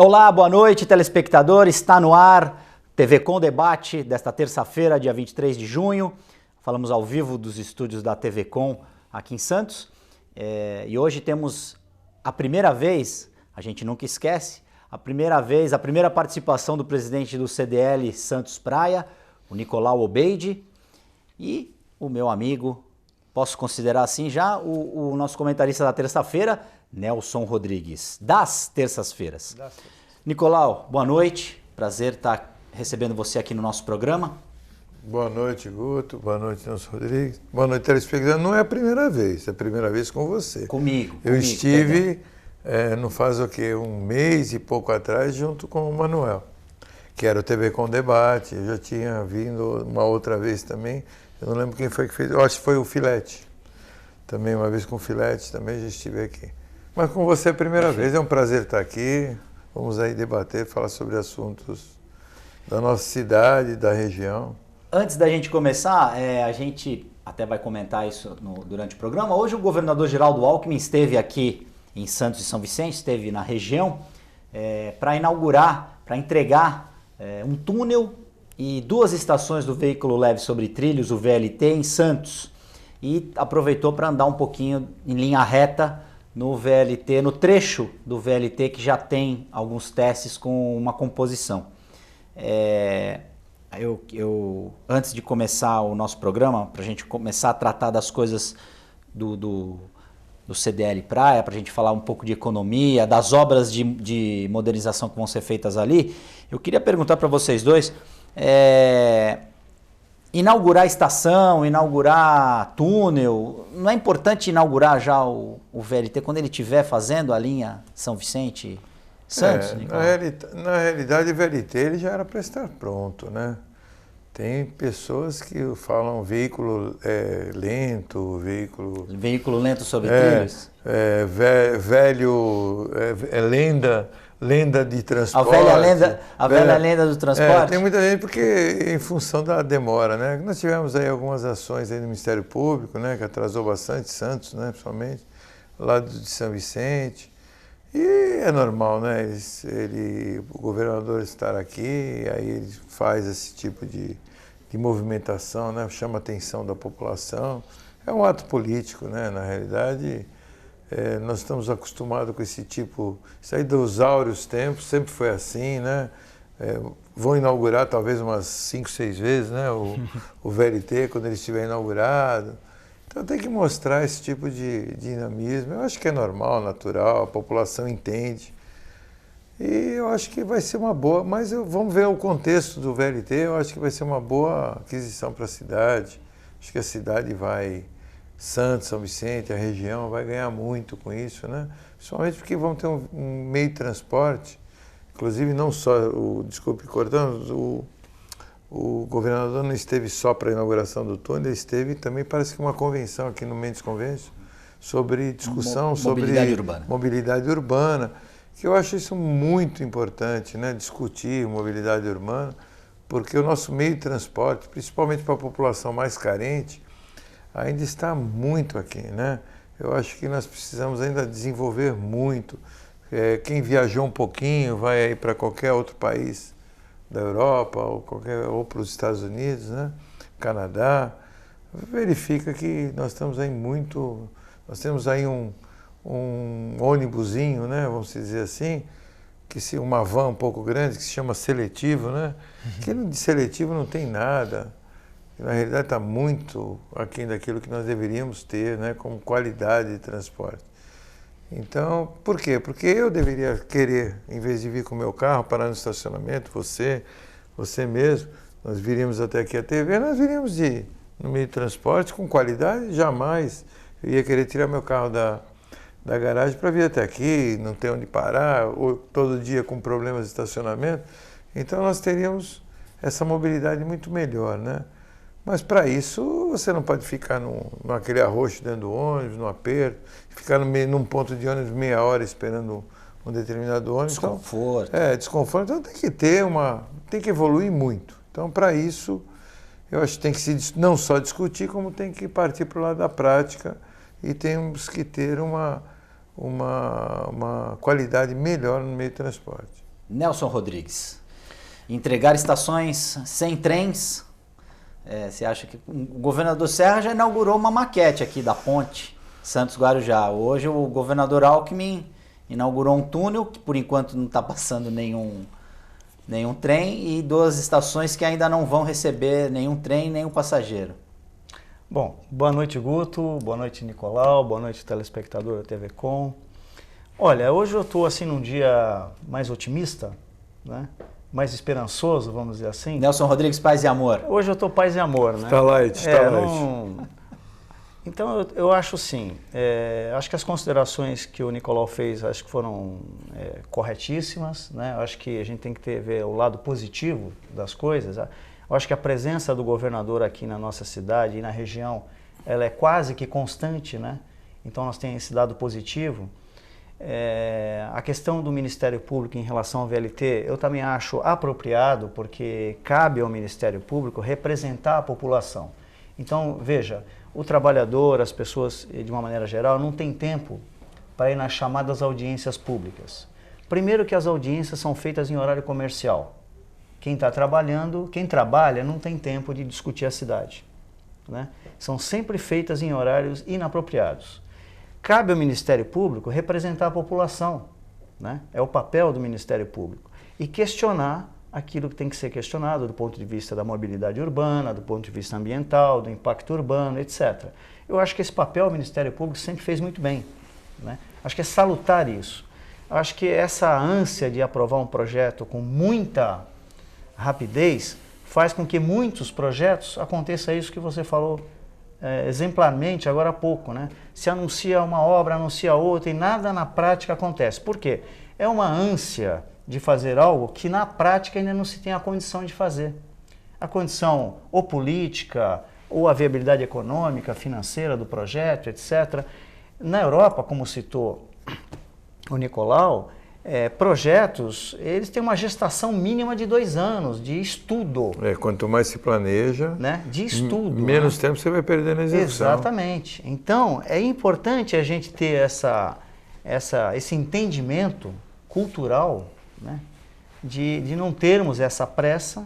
Olá, boa noite, telespectador. Está no ar TV Com Debate desta terça-feira, dia 23 de junho. Falamos ao vivo dos estúdios da TV Com aqui em Santos. E hoje temos a primeira vez, a gente nunca esquece, a primeira participação do presidente do CDL Santos Praia, o Nicolau Obeidi, e o meu amigo, posso considerar assim já, o nosso comentarista da terça-feira, Nelson Rodrigues, das terças-feiras. Nicolau, boa noite, prazer estar recebendo você aqui no nosso programa. Boa noite, Guto, boa noite, Nelson Rodrigues, boa noite, telespectador. Não é a primeira vez, é a primeira vez com você. Comigo. Eu estive, não faz o quê, um mês e pouco atrás, junto com o Manuel, que era o TV Com Debate. Eu já tinha vindo uma outra vez também, eu não lembro quem foi que fez, eu acho que foi o Filete. Também uma vez com o Filete, também já estive aqui. Mas com você é a primeira vez, é um prazer estar aqui. Vamos aí debater, falar sobre assuntos da nossa cidade, da região. Antes da gente começar, a gente até vai comentar isso durante o programa. Hoje o governador Geraldo Alckmin esteve aqui em Santos e São Vicente, esteve na região, para inaugurar, para entregar um túnel e 2 estações do veículo leve sobre trilhos, o VLT, em Santos. E aproveitou para andar um pouquinho em linha reta no VLT, no trecho do VLT que já tem alguns testes com uma composição. Antes de começar o nosso programa, para a gente começar a tratar das coisas do CDL Praia, para a gente falar um pouco de economia, das obras de modernização que vão ser feitas ali, eu queria perguntar para vocês dois, inaugurar estação, inaugurar túnel, não é importante inaugurar já o VLT quando ele estiver fazendo a linha São Vicente-Santos? Na realidade, o VLT ele já era para estar pronto, né? Tem pessoas que falam veículo lento, Veículo lento sobre trilhos? Lenda de transporte. A velha lenda do transporte? Tem muita gente porque em função da demora, né? Nós tivemos aí algumas ações aí do Ministério Público, né? Que atrasou bastante, Santos, né? Principalmente, lá de São Vicente. E é normal, né? O governador estar aqui, aí ele faz esse tipo de movimentação, né? Chama a atenção da população. É um ato político, né? Na realidade, nós estamos acostumados com esse tipo, isso aí dos áureos tempos, sempre foi assim, né? Vão inaugurar talvez umas 5, 6 vezes, né? O VLT, quando ele estiver inaugurado. Então tem que mostrar esse tipo de dinamismo. Eu acho que é normal, natural, a população entende. E eu acho que vai ser uma boa, mas vamos ver o contexto do VLT, eu acho que vai ser uma boa aquisição para a cidade. Acho que a cidade Santos, São Vicente, a região vai ganhar muito com isso, né? Principalmente porque vão ter um meio de transporte, inclusive não só, desculpe cortando, o governador não esteve só para a inauguração do túnel, ele esteve também, parece que uma convenção aqui no Mendes Convention, sobre discussão sobre mobilidade urbana, que eu acho isso muito importante, né? Discutir mobilidade urbana, porque o nosso meio de transporte, principalmente para a população mais carente, ainda está muito aqui, né? Eu acho que nós precisamos ainda desenvolver muito. Quem viajou um pouquinho, vai aí para qualquer outro país da Europa ou para os Estados Unidos, né? Canadá, verifica que nós temos aí um ônibusinho, né? Vamos dizer assim, uma van um pouco grande que se chama seletivo, né? Que de seletivo não tem nada. Na realidade está muito aquém daquilo que nós deveríamos ter, né, como qualidade de transporte. Então, por quê? Porque eu deveria querer, em vez de vir com o meu carro, parar no estacionamento, você mesmo, nós viríamos até aqui a TV, nós viríamos no meio de transporte com qualidade, jamais eu ia querer tirar meu carro da garagem para vir até aqui, não ter onde parar, ou todo dia com problemas de estacionamento. Então nós teríamos essa mobilidade muito melhor, né? Mas para isso você não pode ficar naquele arroxo dentro do ônibus, no aperto, ficar num ponto de ônibus meia hora esperando um determinado ônibus. Desconforto. Então, desconforto. Então tem que evoluir muito. Então para isso eu acho que tem que não só discutir, como tem que partir para o lado da prática e temos que ter uma qualidade melhor no meio de transporte. Nelson Rodrigues, entregar estações sem trens, você acha que o governador Serra já inaugurou uma maquete aqui da ponte Santos-Guarujá. Hoje o governador Alckmin inaugurou um túnel que por enquanto não está passando nenhum trem e 2 estações que ainda não vão receber nenhum trem, nenhum passageiro. Bom, boa noite, Guto, boa noite, Nicolau, boa noite, telespectador da TV Com. Olha, hoje eu estou assim num dia mais otimista, né? Mais esperançoso, vamos dizer assim. Nelson Rodrigues, paz e amor. Hoje eu estou paz e amor, né? Starlight. Então eu acho sim, acho que as considerações que o Nicolau fez, acho que foram corretíssimas, né? Eu acho que a gente tem que ver o lado positivo das coisas. Eu acho que a presença do governador aqui na nossa cidade e na região, ela é quase que constante, né? Então nós temos esse lado positivo. A questão do Ministério Público em relação ao VLT, eu também acho apropriado, porque cabe ao Ministério Público representar a população. Então, veja, o trabalhador, as pessoas, de uma maneira geral, não tem tempo para ir nas chamadas audiências públicas. Primeiro que as audiências são feitas em horário comercial. Quem está trabalhando, quem trabalha, não tem tempo de discutir a cidade, né? São sempre feitas em horários inapropriados. Cabe ao Ministério Público representar a população, né? É o papel do Ministério Público. E questionar aquilo que tem que ser questionado do ponto de vista da mobilidade urbana, do ponto de vista ambiental, do impacto urbano, etc. Eu acho que esse papel o Ministério Público sempre fez muito bem, né? Acho que é salutar isso. Acho que essa ânsia de aprovar um projeto com muita rapidez faz com que muitos projetos aconteça isso que você falou exemplarmente agora há pouco, né? Se anuncia uma obra, anuncia outra e nada na prática acontece. Por quê? É uma ânsia de fazer algo que na prática ainda não se tem a condição de fazer. A condição ou política, ou a viabilidade econômica, financeira do projeto, etc. Na Europa, como citou o Nicolau, projetos, eles têm uma gestação mínima de 2 anos de estudo. Quanto mais se planeja, né? De estudo. Menos né? tempo você vai perder na execução. Exatamente. Então, é importante a gente ter esse entendimento cultural, né? De não termos essa pressa,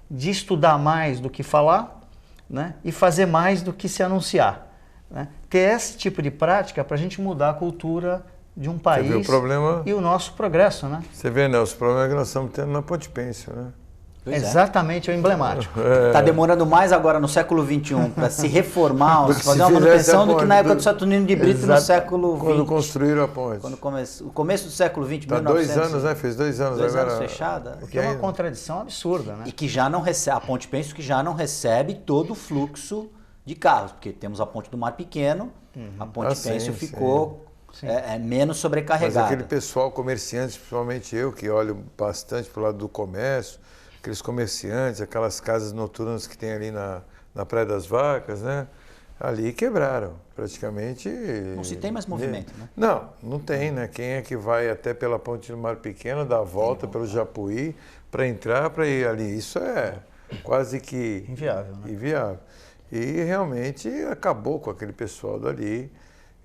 de estudar mais do que falar, né? E fazer mais do que se anunciar. Né? Ter esse tipo de prática para a gente mudar a cultura de um país e o nosso progresso, né? Você vê, Nelson, o problema é que nós estamos tendo na Ponte Pêncil, né? Exatamente, é o emblemático. Está demorando mais agora no século XXI para se reformar, fazer uma manutenção do que na época do Saturnino de Brito no século XX. Quando construíram a ponte. O começo do século XX, tá 2 anos, né? Fez 2 anos 2 agora. anos fechada. O que é uma contradição absurda, né? E que já não recebe, a Ponte Pêncil que já não recebe todo o fluxo de carros, porque temos a Ponte do Mar Pequeno, a Ponte Pêncil ficou menos sobrecarregada. Mas aquele pessoal, comerciantes, principalmente eu, que olho bastante para o lado do comércio, aqueles comerciantes, aquelas casas noturnas que tem ali na Praia das Vacas, né? Ali quebraram, praticamente. Não se tem mais movimento, né? Não tem, né? Quem é que vai até pela Ponte do Mar Pequeno, dá a volta pelo Japuí, para entrar, para ir ali? Isso é quase que inviável, né? Inviável. E realmente acabou com aquele pessoal dali.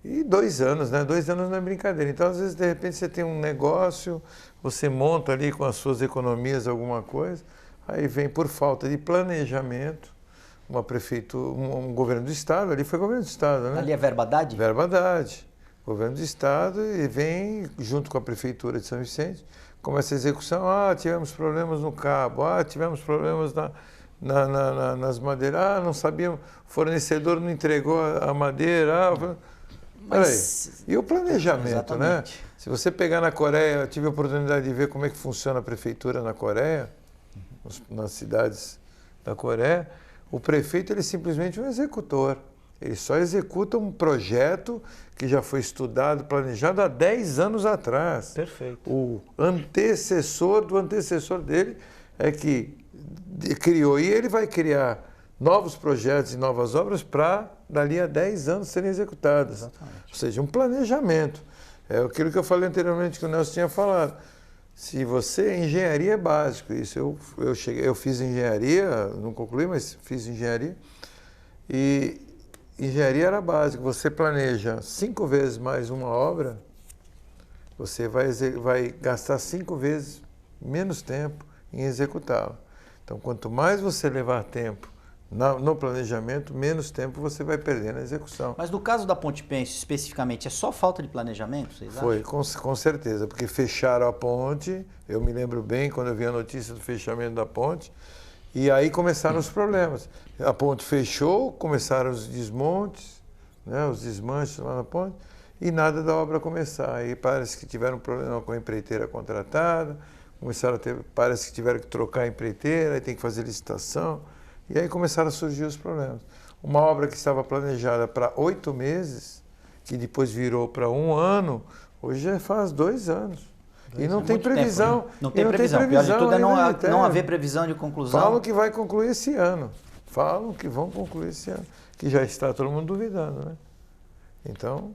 E 2 anos, né? 2 anos não é brincadeira. Então, às vezes, de repente, você tem um negócio, você monta ali com as suas economias alguma coisa, aí vem por falta de planejamento, uma prefeitura, um governo do Estado, ali foi governo do Estado, né? Ali é Verba Haddad? Verba Haddad. Governo do Estado e vem, junto com a Prefeitura de São Vicente, começa a execução, tivemos problemas no cabo, tivemos problemas nas madeiras, não sabíamos, o fornecedor não entregou a madeira, Mas, e o planejamento, exatamente, né? Se você pegar na Coreia, eu tive a oportunidade de ver como é que funciona a prefeitura na Coreia, nas cidades da Coreia, o prefeito ele é simplesmente um executor. Ele só executa um projeto que já foi estudado, planejado há 10 anos atrás. Perfeito. O antecessor do antecessor dele é que criou, e ele vai criar novos projetos e novas obras para, dali a 10 anos, serem executadas. Exatamente. Ou seja, um planejamento. É aquilo que eu falei anteriormente, que o Nelson tinha falado. Se você... Engenharia é básico. Isso eu fiz engenharia, não concluí, mas fiz engenharia. E engenharia era básico. Você planeja 5 vezes mais uma obra, você vai gastar 5 vezes menos tempo em executá-la. Então, quanto mais você levar tempo no planejamento, menos tempo você vai perder na execução. Mas no caso da Ponte Pênsil, especificamente, é só falta de planejamento, vocês acham? Foi, com certeza, porque fecharam a ponte, eu me lembro bem quando eu vi a notícia do fechamento da ponte, e aí começaram os problemas. A ponte fechou, começaram os desmontes, né, os desmanches lá na ponte, e nada da obra começar. Aí parece que tiveram um problema com a empreiteira contratada, parece que tiveram que trocar a empreiteira, aí tem que fazer licitação. E aí começaram a surgir os problemas. Uma obra que estava planejada para 8 meses, que depois virou para 1 ano, hoje já faz 2 anos. E não tem previsão. Tempo, né? Não tem previsão. O pior de tudo é não haver previsão de conclusão. Falam que vai concluir esse ano. Falam que vão concluir esse ano. Que já está todo mundo duvidando, né? Então,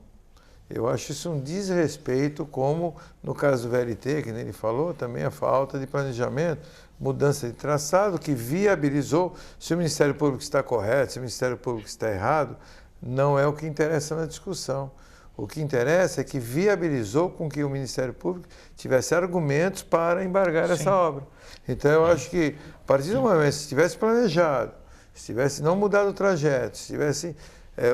eu acho isso um desrespeito, como no caso do VLT, que ele falou, também a falta de planejamento, mudança de traçado, que viabilizou. Se o Ministério Público está correto, se o Ministério Público está errado, não é o que interessa na discussão. O que interessa é que viabilizou com que o Ministério Público tivesse argumentos para embargar essa obra. Então, eu acho que, a partir do momento, se tivesse planejado, se tivesse não mudado o trajeto, se tivesse...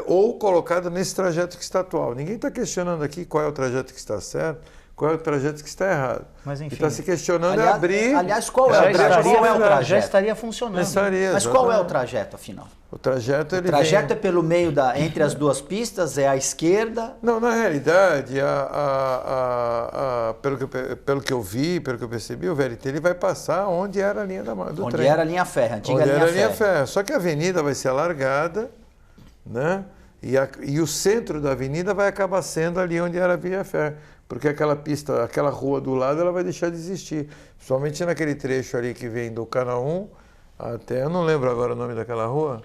ou colocado nesse trajeto que está atual. Ninguém está questionando aqui qual é o trajeto que está certo, qual é o trajeto que está errado. Mas enfim. Está se questionando é abrir... Aliás, qual é o trajeto? Já estaria funcionando. Mas qual é o trajeto, afinal? O trajeto, o trajeto é pelo meio entre as duas pistas, é à esquerda? Não, na realidade, pelo que eu vi, pelo que eu percebi, o VLT ele vai passar onde era a linha do trem. Onde era a linha férrea, a antiga onde linha era férrea. A linha férrea. Só que a avenida vai ser alargada, né? E o centro da avenida vai acabar sendo ali onde era a via férrea, porque aquela pista, aquela rua do lado, ela vai deixar de existir, principalmente naquele trecho ali que vem do Canal 1 até, eu não lembro agora o nome daquela rua,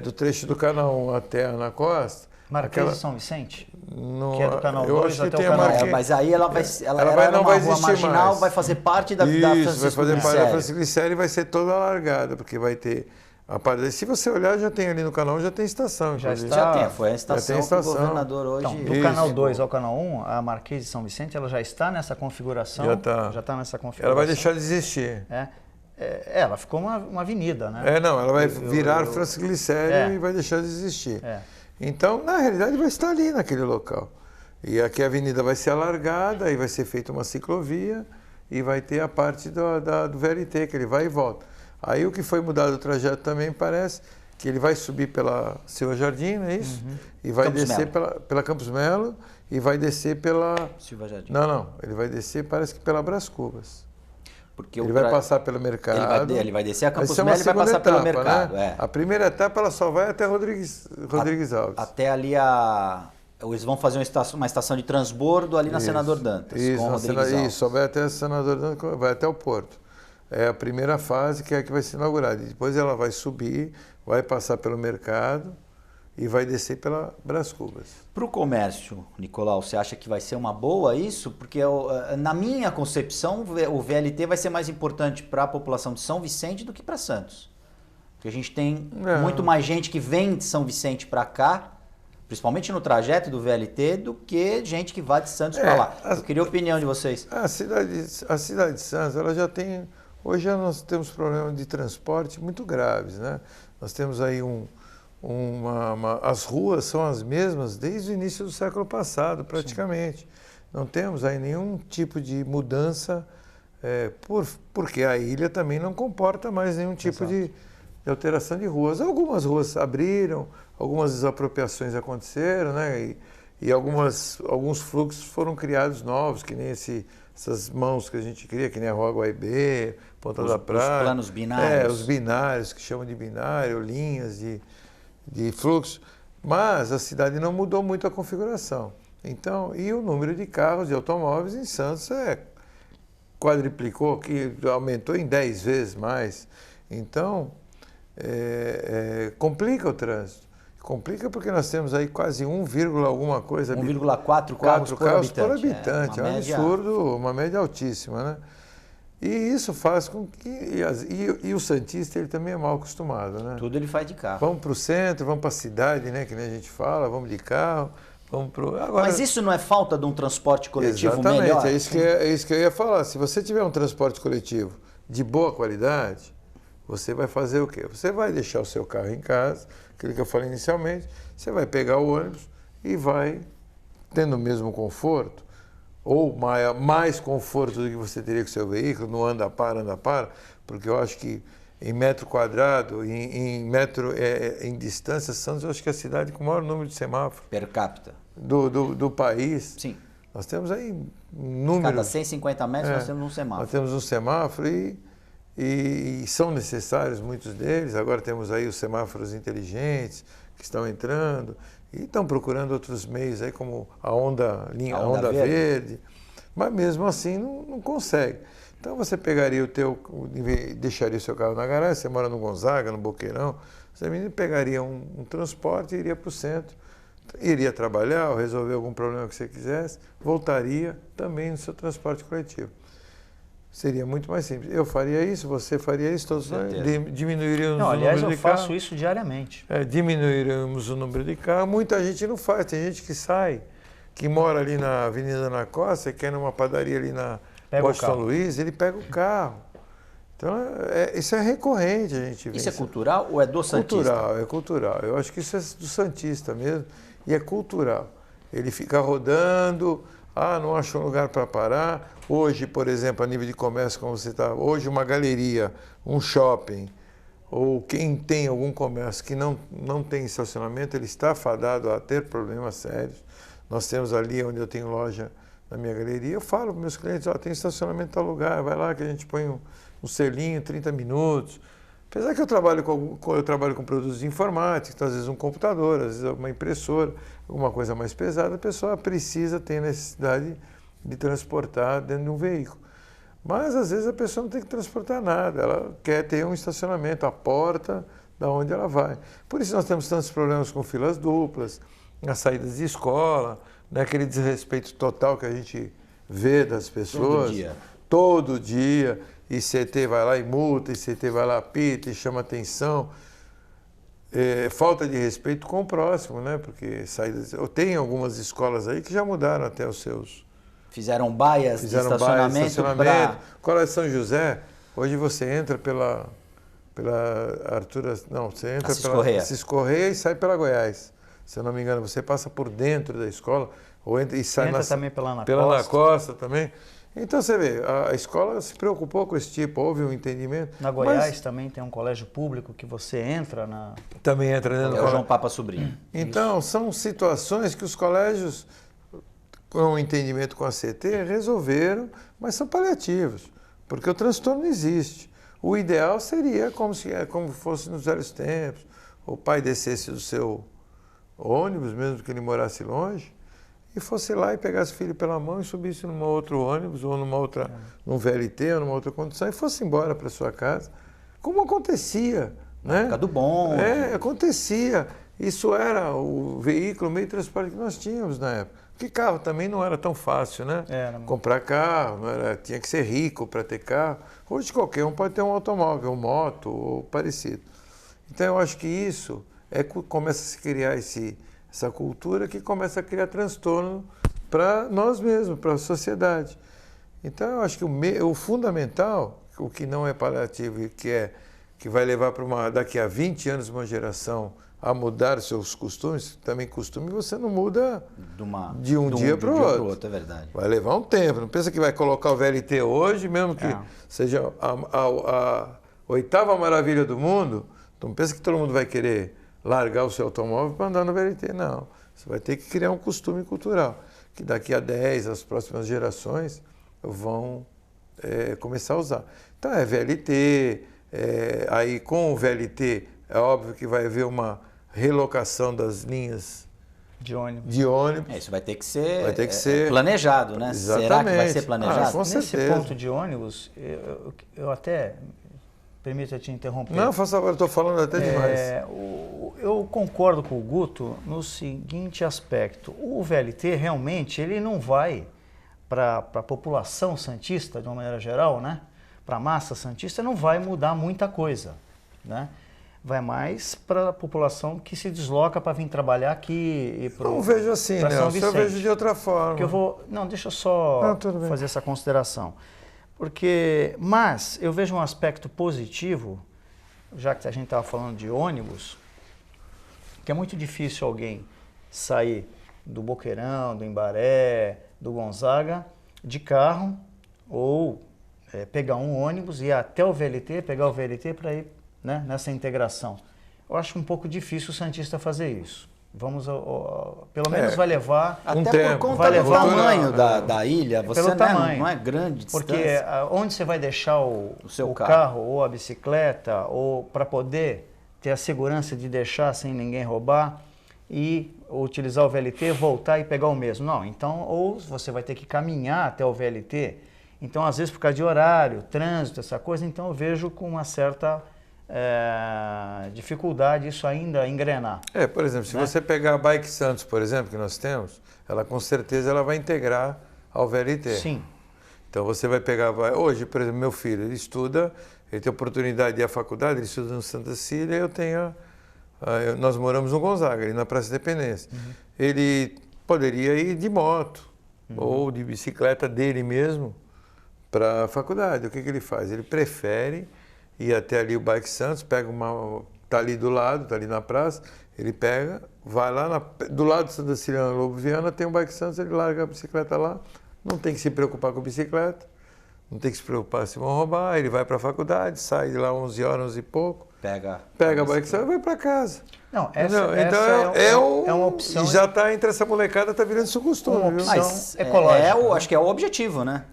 do trecho do Canal 1 até a Ana Costa. Marquês de São Vicente? No, que é do Canal 2 até o Canal 1. Mas aí ela era uma rua marginal, vai fazer parte da Francisco vai fazer parte da Francisco Glicério e vai ser toda alargada, porque vai ter... Se você olhar, já tem ali no canal, já tem estação. Já tem, foi a estação que o governador hoje... Então, do Canal 2 ao Canal 1, a Marquês de São Vicente, ela já está nessa configuração? Já está nessa configuração. Ela vai deixar de existir. Ela ficou uma avenida, né? Não, ela vai virar Francisco Glicério e vai deixar de existir. Então, na realidade, vai estar ali naquele local. E aqui a avenida vai ser alargada, aí vai ser feita uma ciclovia e vai ter a parte do VLT, que ele vai e volta. Aí o que foi mudado do trajeto também parece que ele vai subir pela Silva Jardim, não é isso? E vai descer pela Campos Melo e vai descer pela... Silva Jardim. Não, ele vai descer parece que pela Brás Cubas. Porque ele vai passar pelo mercado. Ele vai descer a Campos Melo e vai passar pelo mercado. Né? A primeira etapa ela só vai até Rodrigues Alves. Até ali eles vão fazer uma estação de transbordo ali na Senador Dantas. Isso, vai até Senador Dantas, vai até o Porto. É a primeira fase que é a que vai ser inaugurada. E depois ela vai subir, vai passar pelo mercado e vai descer pela Brás Cubas. Para o comércio, Nicolau, você acha que vai ser uma boa isso? Porque na minha concepção o VLT vai ser mais importante para a população de São Vicente do que para Santos. Porque a gente tem muito mais gente que vem de São vicente para cá, principalmente no trajeto do VLT, do que gente que vai de Santos para lá. Eu queria a opinião de vocês. A cidade de Santos, ela já tem... Hoje já nós temos problemas de transporte muito graves, né? Nós temos aí as ruas são as mesmas desde o início do século passado, praticamente. Sim. Não temos aí nenhum tipo de mudança, porque a ilha também não comporta mais nenhum tipo de alteração de ruas. Algumas ruas abriram, algumas desapropriações aconteceram, né? E alguns fluxos foram criados novos, que nem essas mãos que a gente cria, que nem a Rua Guaibê, Ponta da Praia. Os planos binários. Os binários, que chamam de binário, linhas de fluxo. Mas a cidade não mudou muito a configuração. Então, e o número de carros e automóveis em Santos quadriplicou, que aumentou em 10 vezes mais. Então, complica o trânsito. Complica porque nós temos aí quase 1, alguma coisa... 1,4 carros por habitante. É um absurdo, uma média altíssima, né? E isso faz com que... E o santista, ele também é mal acostumado, né? Tudo ele faz de carro. Vamos para o centro, vamos para a cidade, né? Que nem a gente fala, vamos de carro. Agora, Mas isso não é falta de um transporte coletivo exatamente, melhor? é isso que eu ia falar. Se você tiver um transporte coletivo de boa qualidade, você vai fazer o quê? Você vai deixar o seu carro em casa, aquilo que eu falei inicialmente, você vai pegar o ônibus e vai tendo o mesmo conforto, ou mais conforto do que você teria com o seu veículo, no anda para, porque eu acho que em metro quadrado, em distância, Santos, eu acho que é a cidade com o maior número de semáforos. Per capita. Do país. Sim. Nós temos aí números. Cada 150 metros nós temos um semáforo. Nós temos um semáforo e são necessários muitos deles. Agora temos aí os semáforos inteligentes que estão entrando e estão procurando outros meios aí, como a onda verde. Mas mesmo assim não consegue. Então você pegaria deixaria o seu carro na garagem, você mora no Gonzaga, no Boqueirão, você pegaria um transporte e iria para o centro, iria trabalhar ou resolver algum problema que você quisesse, voltaria também no seu transporte coletivo. Seria muito mais simples. Eu faria isso, você faria isso, todos nós diminuiríamos o número de carros. Aliás, eu faço isso diariamente. Diminuiríamos o número de carros. Muita gente não faz, tem gente que sai, que mora ali na Avenida na Costa, quer ir numa padaria ali na São Luís, ele pega o carro. Então, isso é recorrente, a gente vê. Isso é cultural ou é do Santista? É cultural. Eu acho que isso é do Santista mesmo, e é cultural. Ele fica rodando, não achou lugar para parar. Hoje, por exemplo, a nível de comércio, como você está, hoje uma galeria, um shopping, ou quem tem algum comércio que não tem estacionamento, ele está fadado a ter problemas sérios. Nós temos ali onde eu tenho loja na minha galeria, eu falo para meus clientes, tem estacionamento em tal lugar, vai lá que a gente põe um selinho, 30 minutos. Apesar que eu trabalho com produtos de informática, então, às vezes um computador, às vezes uma impressora, alguma coisa mais pesada, a pessoa precisa ter necessidade de transportar dentro de um veículo. Mas às vezes a pessoa não tem que transportar nada, ela quer ter um estacionamento, a porta da onde ela vai. Por isso nós temos tantos problemas com filas duplas, as saídas de escola, aquele desrespeito total que a gente vê das pessoas. Todo dia. ICT vai lá e multa, ICT vai lá, apita e chama atenção. Falta de respeito com o próximo, né? Porque saídas. Tem algumas escolas aí que já mudaram até os seus. Fizeram baias de estacionamento. Colégio São José, hoje você entra pela Arthur. Não, você entra pela Assis Correia e sai pela Goiás. Se eu não me engano, você passa por dentro da escola ou entra e sai também pela Ana Costa também. Então você vê, a escola se preocupou com esse tipo, houve um entendimento. Na Goiás também tem um colégio público que você entra Também entra dentro do colégio. João Papa Sobrinho. Então, são situações que os colégios, com o entendimento com a CT, resolveram, mas são paliativos, porque o transtorno existe. O ideal seria como fosse nos velhos tempos, o pai descesse do seu ônibus, mesmo que ele morasse longe, e fosse lá e pegasse o filho pela mão e subisse num outro ônibus ou num VLT ou numa outra condição e fosse embora para sua casa, como acontecia, né? Época do bonde. Acontecia. Isso era o veículo, o meio de transporte que nós tínhamos na época. Porque carro também não era tão fácil, né? Comprar carro, tinha que ser rico para ter carro. Hoje qualquer um pode ter um automóvel, uma moto ou parecido. Então eu acho que isso começa a se criar essa cultura que começa a criar transtorno para nós mesmos, para a sociedade. Então, eu acho que o fundamental, o que não é paliativo e que vai levar para daqui a 20 anos uma geração a mudar seus costumes, também costume você não muda de um dia para o outro. É verdade. Vai levar um tempo. Não pensa que vai colocar o VLT hoje, mesmo que seja a 8ª maravilha do mundo, não pensa que todo mundo vai querer largar o seu automóvel para andar no VLT, não. Você vai ter que criar um costume cultural, que daqui a 10, as próximas gerações vão começar a usar. Então é VLT, aí com o VLT é óbvio que vai haver uma relocação das linhas de ônibus. Isso vai ter que ser planejado, né? Exatamente. Será que vai ser planejado? Com Nesse certeza. ponto de ônibus, eu até... Permita te interromper. Não, faça agora, estou falando até demais. Eu concordo com o Guto no seguinte aspecto. O VLT realmente ele não vai para a população santista, de uma maneira geral, né? Para a massa santista, não vai mudar muita coisa, né? vai mais para a população que se desloca para vir trabalhar aqui e para Não vejo assim, né? Eu vejo de outra forma. Porque eu vou, não, deixa eu só fazer essa consideração. Mas eu vejo um aspecto positivo, já que a gente estava falando de ônibus, que é muito difícil alguém sair do Boqueirão, do Embaré, do Gonzaga, de carro, ou pegar um ônibus e ir até o VLT, pegar o VLT para ir, né, nessa integração. Eu acho um pouco difícil o santista fazer isso. Pelo menos vai levar até por conta do tamanho da ilha, você não é grande distância. Porque onde você vai deixar o seu carro ou a bicicleta, ou para poder ter a segurança de deixar sem ninguém roubar e utilizar o VLT, voltar e pegar o mesmo. Não, então, ou você vai ter que caminhar até o VLT. Então, às vezes, por causa de horário, trânsito, essa coisa, então eu vejo com uma certa dificuldade isso ainda engrenar. Por exemplo, se você pegar a Bike Santos, por exemplo, que nós temos, ela com certeza ela vai integrar ao VLT. Sim. Então você vai pegar, hoje, por exemplo, meu filho, ele estuda, ele tem oportunidade de ir à faculdade, ele estuda no Santa Cília, nós moramos no Gonzaga, ali na Praça da Independência. Uhum. Ele poderia ir de moto ou de bicicleta dele mesmo para a faculdade. O que ele faz? Ele prefere ir até ali o Bike Santos, tá ali do lado, tá ali na praça, ele pega, vai lá, do lado do Santa Cília, na Lobo Viana, tem um Bike Santos, ele larga a bicicleta lá, não tem que se preocupar com a bicicleta, não tem que se preocupar se vão roubar, ele vai para a faculdade, sai de lá 11 horas, 11 e pouco, pega a Bike Santos e vai para casa. Não, essa então é uma opção. Já está entre essa molecada, está virando isso costume. Uma opção ecológica. Acho que é o objetivo, né?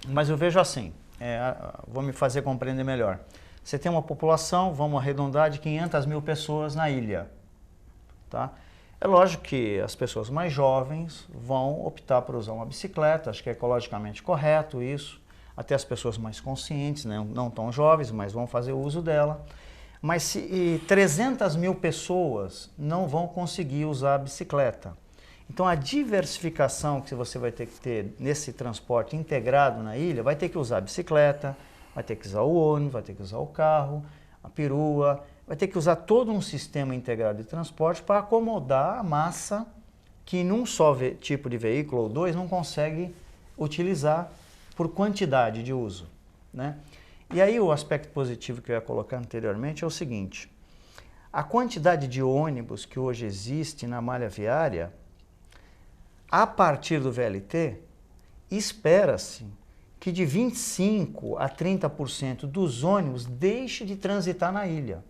Mas eu vejo assim, vou me fazer compreender melhor. Você tem uma população, vamos arredondar, de 500 mil pessoas na ilha. Tá? É lógico que as pessoas mais jovens vão optar por usar uma bicicleta, acho que é ecologicamente correto isso. Até as pessoas mais conscientes, né? Não tão jovens, mas vão fazer uso dela. Mas 300 mil pessoas não vão conseguir usar a bicicleta. Então a diversificação que você vai ter que ter nesse transporte integrado na ilha, vai ter que usar a bicicleta, vai ter que usar o ônibus, vai ter que usar o carro, a perua, vai ter que usar todo um sistema integrado de transporte para acomodar a massa que num só tipo de veículo ou dois não consegue utilizar por quantidade de uso, né? E aí o aspecto positivo que eu ia colocar anteriormente é o seguinte: a quantidade de ônibus que hoje existe na malha viária, a partir do VLT, espera-se que de 25% a 30% dos ônibus deixe de transitar na ilha.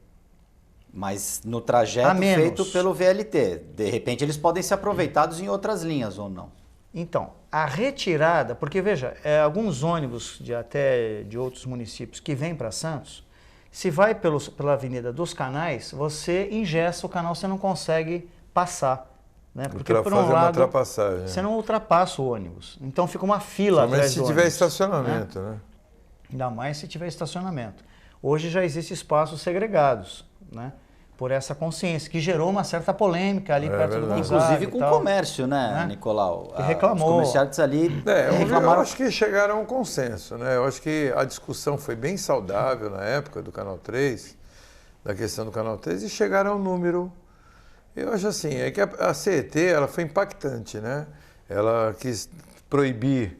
Mas no trajeto feito pelo VLT, de repente eles podem ser aproveitados em outras linhas ou não? Então, a retirada, porque veja, alguns ônibus até de outros municípios que vêm para Santos, se vai pela Avenida dos Canais, você engessa o canal, você não consegue passar. Né? Porque por um lado, você não ultrapassa o ônibus. Então fica uma fila atrás do ônibus. Mas se tiver estacionamento, né? Ainda mais se tiver estacionamento. Hoje já existem espaços segregados, né? Por essa consciência, que gerou uma certa polêmica ali perto do Gonzaga. Inclusive com o comércio, né, Nicolau? Que reclamou. Os comerciantes ali Eu reclamaram. acho que chegaram a um consenso, né? Eu acho que a discussão foi bem saudável na época do Canal 3, da questão do Canal 3, e chegaram a um número. Eu acho assim, é que a CET, ela foi impactante, né? Ela quis proibir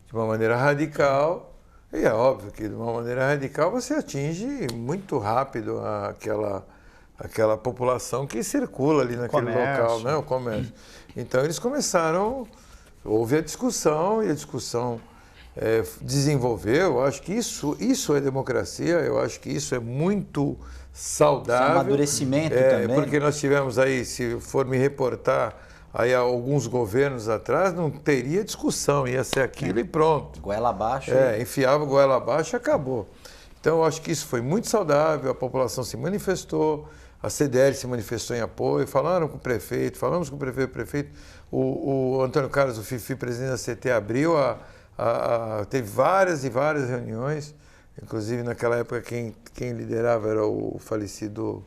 de uma maneira radical, e é óbvio que de uma maneira radical você atinge muito rápido aquela população que circula ali naquele local, né? O comércio. Então eles começaram, houve a discussão, e a discussão desenvolveu. Eu acho que isso é democracia, eu acho que isso é muito saudável. Esse amadurecimento também. Porque nós tivemos aí, se for me reportar, aí há alguns governos atrás, não teria discussão, ia ser aquilo e pronto. Goela abaixo. Enfiava goela abaixo e acabou. Então eu acho que isso foi muito saudável, a população se manifestou, a CDL se manifestou em apoio, falaram com o prefeito, falamos com o prefeito, o Antônio Carlos, o Fifi, presidente da CT, abriu teve várias e várias reuniões, inclusive naquela época quem liderava era o falecido,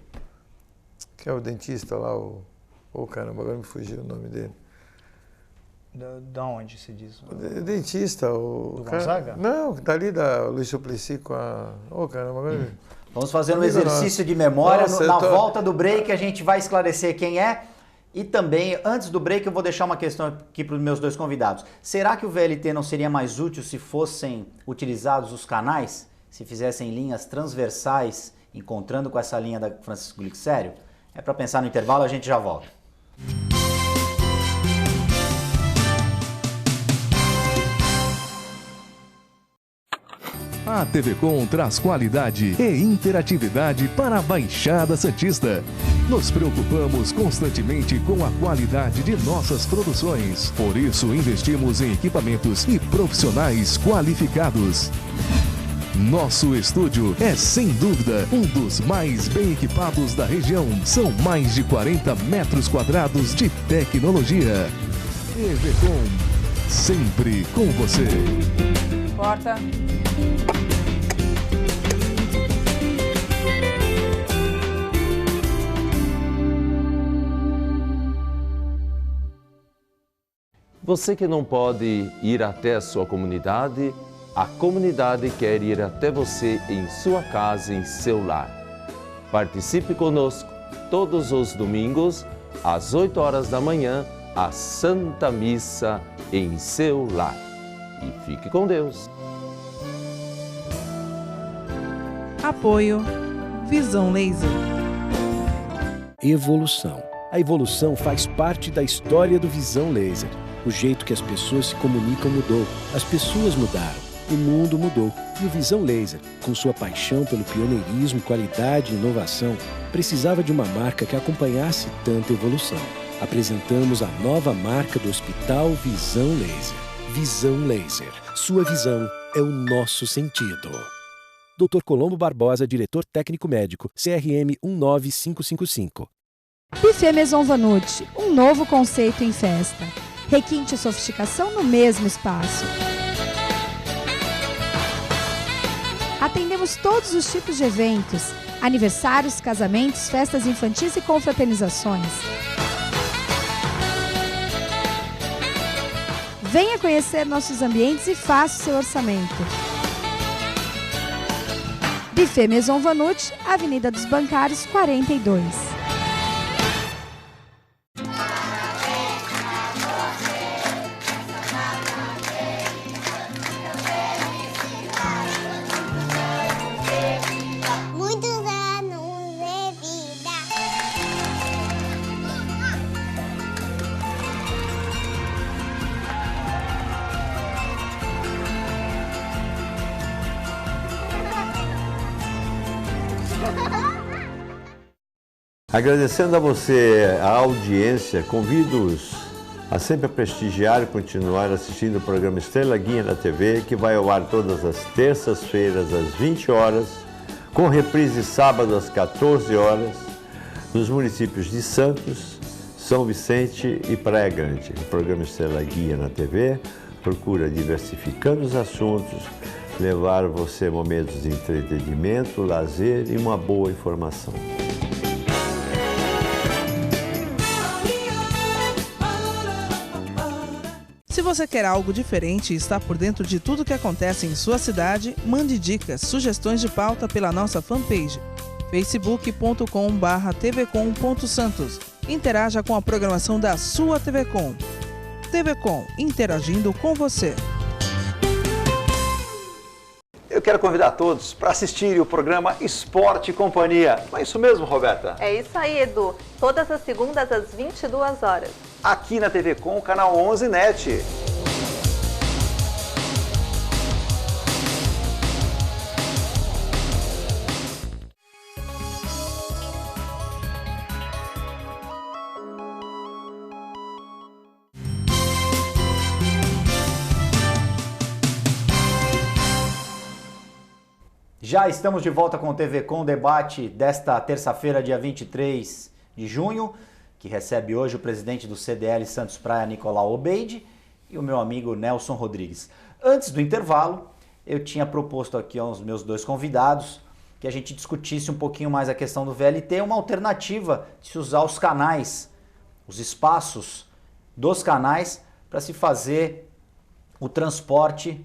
que é o dentista lá, caramba, agora me fugiu o nome dele. Da onde se diz? O dentista, do Gonzaga? Não, dali da Luiz Suplicy com a... caramba, agora... Vamos fazer um exercício de memória. Nossa, Na volta do break a gente vai esclarecer quem é. E também, antes do break, eu vou deixar uma questão aqui para os meus dois convidados. Será que o VLT não seria mais útil se fossem utilizados os canais? Se fizessem linhas transversais, encontrando com essa linha da Francisco Glicério? É para pensar no intervalo, a gente já volta. A TV Com traz qualidade e interatividade para a Baixada Santista. Nos preocupamos constantemente com a qualidade de nossas produções. Por isso, investimos em equipamentos e profissionais qualificados. Nosso estúdio é, sem dúvida, um dos mais bem equipados da região. São mais de 40 metros quadrados de tecnologia. TV Com, sempre com você. Corta. Você que não pode ir até a sua comunidade, a comunidade quer ir até você em sua casa, em seu lar. Participe conosco todos os domingos, às 8 horas da manhã, a Santa Missa em seu lar. E fique com Deus. Apoio Visão Laser. Evolução. A evolução faz parte da história do Visão Laser. O jeito que as pessoas se comunicam mudou. As pessoas mudaram. O mundo mudou. E o Visão Laser, com sua paixão pelo pioneirismo, qualidade e inovação, precisava de uma marca que acompanhasse tanta evolução. Apresentamos a nova marca do Hospital Visão Laser. Visão Laser. Sua visão é o nosso sentido. Dr. Colombo Barbosa, diretor técnico médico, CRM 19555. Buffet Maison Vanucci, um novo conceito em festa. Requinte e sofisticação no mesmo espaço. Atendemos todos os tipos de eventos, aniversários, casamentos, festas infantis e confraternizações. Venha conhecer nossos ambientes e faça o seu orçamento. Buffet Maison Vanucci, Avenida dos Bancários, 42. Agradecendo a você a audiência, convido-os a sempre prestigiar e continuar assistindo o programa Estrela Guia na TV, que vai ao ar todas as terças-feiras às 20 horas, com reprise sábado às 14 horas, nos municípios de Santos, São Vicente e Praia Grande. O programa Estrela Guia na TV procura, diversificando os assuntos, levar você momentos de entretenimento, lazer e uma boa informação. Se você quer algo diferente e está por dentro de tudo que acontece em sua cidade, mande dicas, sugestões de pauta pela nossa fanpage facebook.com/tvcom.santos. Interaja com a programação da sua TV Com. TV Com, interagindo com você. Eu quero convidar todos para assistirem o programa Esporte e Companhia. Não é isso mesmo, Roberta? É isso aí, Edu. Todas as segundas às 22 horas. Aqui na TV Com, canal 11 NET. Já estamos de volta com o TV Com debate desta terça-feira, dia 23 de junho, que recebe hoje o presidente do CDL Santos Praia, Nicolau Obeide, e o meu amigo Nelson Rodrigues. Antes do intervalo, eu tinha proposto aqui aos meus dois convidados que a gente discutisse um pouquinho mais a questão do VLT, uma alternativa de se usar os canais, os espaços dos canais, para se fazer o transporte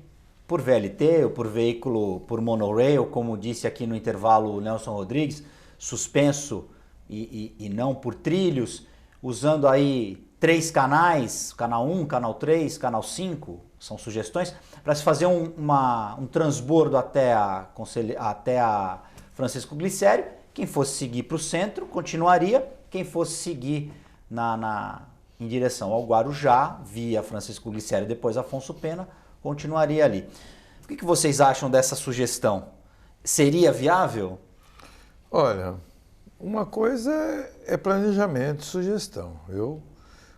por VLT ou por veículo, por monorail, como disse aqui no intervalo o Nelson Rodrigues, suspenso e não por trilhos, usando aí 3 canais, canal 1, canal 3, canal 5, são sugestões, para se fazer um transbordo até a Francisco Glicério. Quem fosse seguir para o centro, continuaria. Quem fosse seguir em direção ao Guarujá, via Francisco Glicério, depois Afonso Pena, continuaria ali. O que vocês acham dessa sugestão? Seria viável? Olha, uma coisa é planejamento, sugestão. Eu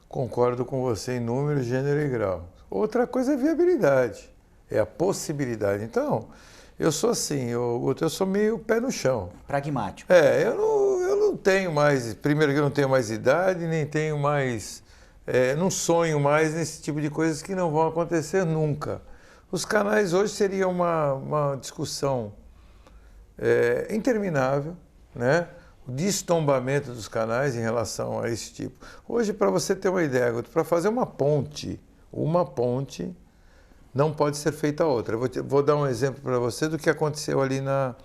concordo com você em número, gênero e grau. Outra coisa é viabilidade, é a possibilidade. Então, eu sou assim, eu sou meio pé no chão. Pragmático. Eu não tenho mais, primeiro que eu não tenho mais idade, nem tenho mais, não sonho mais nesse tipo de coisas que não vão acontecer nunca. Os canais hoje seria uma discussão interminável, né? O destombamento dos canais em relação a esse tipo. Hoje, para você ter uma ideia, para fazer uma ponte não pode ser feita outra. Eu vou dar um exemplo para você do que aconteceu ali na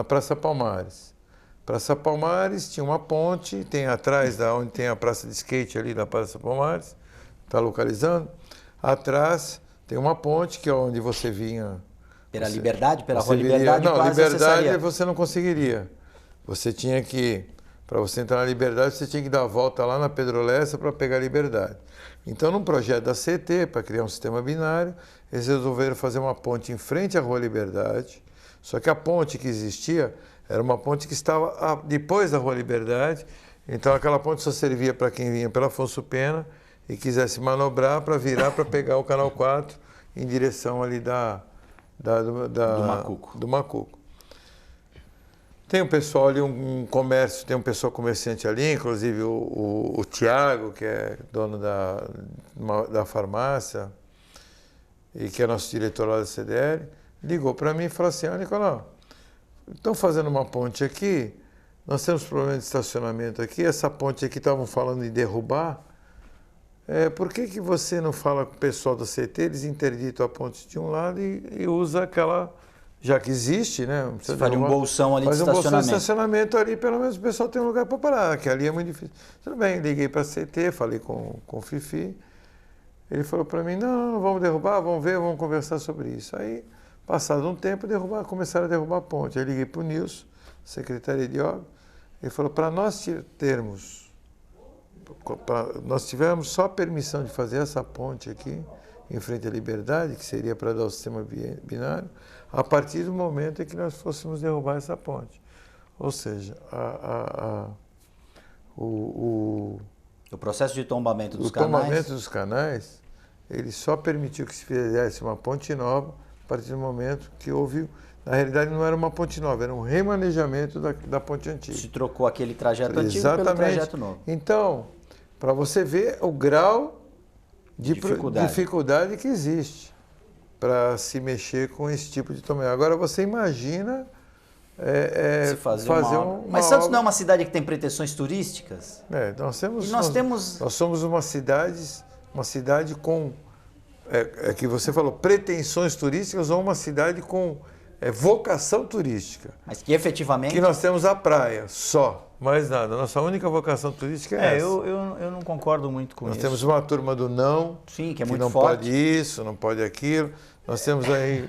Praça Palmares. Praça Palmares tinha uma ponte, tem atrás da onde tem a praça de skate ali da Praça Palmares, está localizando. Atrás tem uma ponte que é onde você vinha. Pela Liberdade, pela Rua Liberdade? Não, Liberdade você não conseguiria. Você tinha que, para você entrar na Liberdade, você tinha que dar a volta lá na Pedro Lessa para pegar a Liberdade. Então, num projeto da CT, para criar um sistema binário, eles resolveram fazer uma ponte em frente à Rua Liberdade, só que a ponte que existia era uma ponte que estava depois da Rua Liberdade, então aquela ponte só servia para quem vinha pela Afonso Pena e quisesse manobrar para virar para pegar o Canal 4 em direção ali do Macuco. Tem um pessoal ali, um comércio, tem um pessoal comerciante ali, inclusive o Tiago, que é dono da farmácia e que é nosso diretor lá da CDL, ligou para mim e falou assim: olha, Nicolau, estão fazendo uma ponte aqui, nós temos problema de estacionamento aqui, essa ponte aqui estavam falando em derrubar, por que você não fala com o pessoal da CT, eles interditam a ponte de um lado e usa aquela... Já que existe, né? Você faria um bolsão ali de estacionamento. Faz um bolsão de estacionamento ali, pelo menos o pessoal tem um lugar para parar, que ali é muito difícil. Tudo bem, liguei para a CT, falei com o Fifi. Ele falou para mim, não, vamos derrubar, vamos ver, vamos conversar sobre isso. Aí, passado um tempo, começaram a derrubar a ponte. Aí liguei para o Nilson, Secretaria de Obras. Ele falou, para nós nós tivemos só a permissão de fazer essa ponte aqui, em frente à Liberdade, que seria para dar o sistema binário, a partir do momento em que nós fôssemos derrubar essa ponte. Ou seja, o processo de tombamento dos canais... O tombamento dos canais, ele só permitiu que se fizesse uma ponte nova a partir do momento que houve... Na realidade, não era uma ponte nova, era um remanejamento da ponte antiga. Se trocou aquele trajeto antigo pelo trajeto novo. Então, para você ver o grau de dificuldade que existe para se mexer com esse tipo de tombamento. Agora, você imagina se fazer uma Mas Santos não é uma cidade que tem pretensões turísticas? Nós somos uma cidade com, que você falou, pretensões turísticas, ou uma cidade com vocação turística. Mas que efetivamente... Que nós temos a praia, só. Mais nada. Nossa única vocação turística é essa. Eu não concordo muito com isso. Nós temos uma turma do não, sim, que é muito não forte. Pode isso, não pode aquilo. Nós temos aí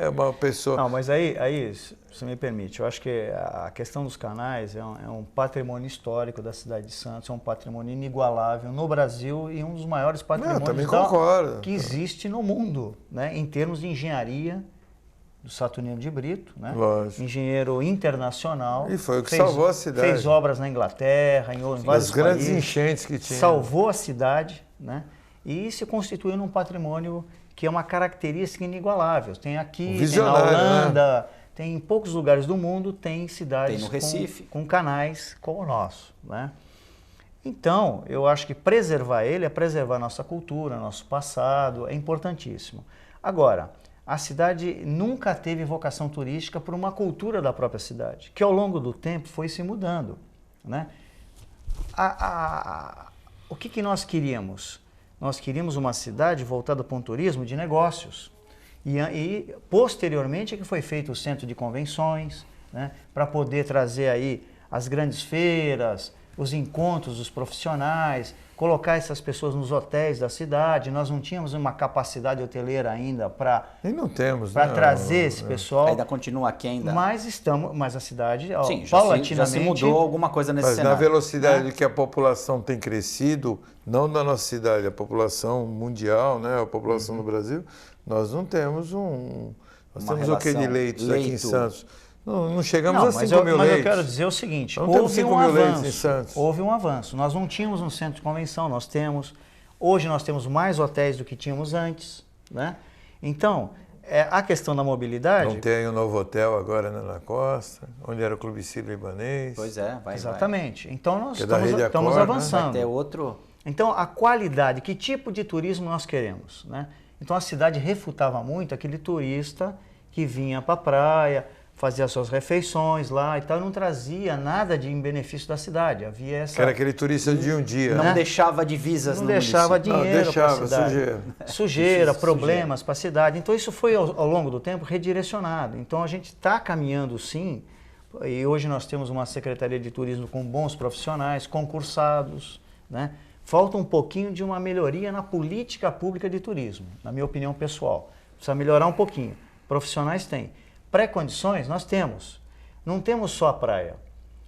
uma pessoa... Não, mas aí, se você me permite, eu acho que a questão dos canais é um patrimônio histórico da cidade de Santos, é um patrimônio inigualável no Brasil e um dos maiores patrimônios que existe no mundo, né, em termos de engenharia, do Saturnino de Brito, né? Engenheiro internacional. E foi o que salvou a cidade. Fez obras na Inglaterra, em vários países. As grandes enchentes que tinha. Salvou a cidade, né? E se constituiu num patrimônio que é uma característica inigualável. Tem aqui, tem na Holanda, né? Tem em poucos lugares do mundo, tem cidades no Recife. Com canais como o nosso, né? Então, eu acho que preservar ele é preservar nossa cultura, nosso passado, é importantíssimo. Agora, a cidade nunca teve vocação turística por uma cultura da própria cidade, que ao longo do tempo foi se mudando, né? O que nós queríamos? Nós queríamos uma cidade voltada para um turismo de negócios. E posteriormente é que foi feito o centro de convenções, né, para poder trazer aí as grandes feiras, os encontros dos profissionais, colocar essas pessoas nos hotéis da cidade. Nós não tínhamos uma capacidade hoteleira ainda para trazer esse pessoal. Ainda continua aquém ainda. Mas a cidade, sim, paulatinamente... já se mudou alguma coisa nesse cenário. Mas na velocidade que a população tem crescido, não da nossa cidade, a população mundial, né, a população do Brasil, nós não temos Nós temos o que de leitos aqui em Santos? Não chegamos a 5 mil leitos. Mas eu quero dizer o seguinte, houve um avanço. Houve um avanço. Nós não tínhamos um centro de convenção, nós temos. Hoje nós temos mais hotéis do que tínhamos antes, né? Então, a questão da mobilidade... Não tem um novo hotel agora na costa, onde era o Clube Sírio-Libanês. Pois é, vai. Exatamente. Então nós estamos avançando. Vai ter outro... Então, a qualidade, que tipo de turismo nós queremos, né? Então, a cidade refutava muito aquele turista que vinha para a praia, fazia suas refeições lá e tal, não trazia nada de em benefício da cidade. Havia essa... Que era aquele turista de um dia. Não deixava divisas no município. Não deixava dinheiro para a cidade. Sujeira. Sujeira, problemas para a cidade. Então, isso foi, ao longo do tempo, redirecionado. Então, a gente está caminhando, sim, e hoje nós temos uma Secretaria de Turismo com bons profissionais, concursados, né? Falta um pouquinho de uma melhoria na política pública de turismo, na minha opinião pessoal. Precisa melhorar um pouquinho. Profissionais têm. Pré-condições nós temos. Não temos só a praia.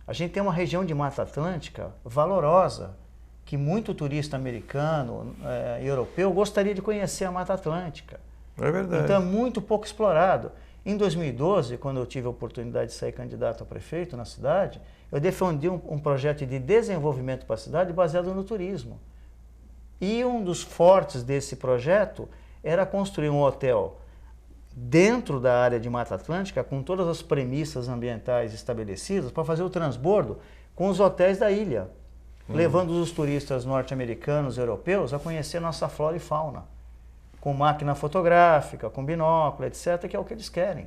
A gente tem uma região de Mata Atlântica valorosa, que muito turista americano e europeu gostaria de conhecer a Mata Atlântica. É verdade. Então é muito pouco explorado. Em 2012, quando eu tive a oportunidade de sair candidato a prefeito na cidade, eu defendi um projeto de desenvolvimento para a cidade baseado no turismo. E um dos fortes desse projeto era construir um hotel dentro da área de Mata Atlântica, com todas as premissas ambientais estabelecidas, para fazer o transbordo com os hotéis da ilha, levando os turistas norte-americanos e europeus a conhecer nossa flora e fauna, com máquina fotográfica, com binóculo, etc., que é o que eles querem.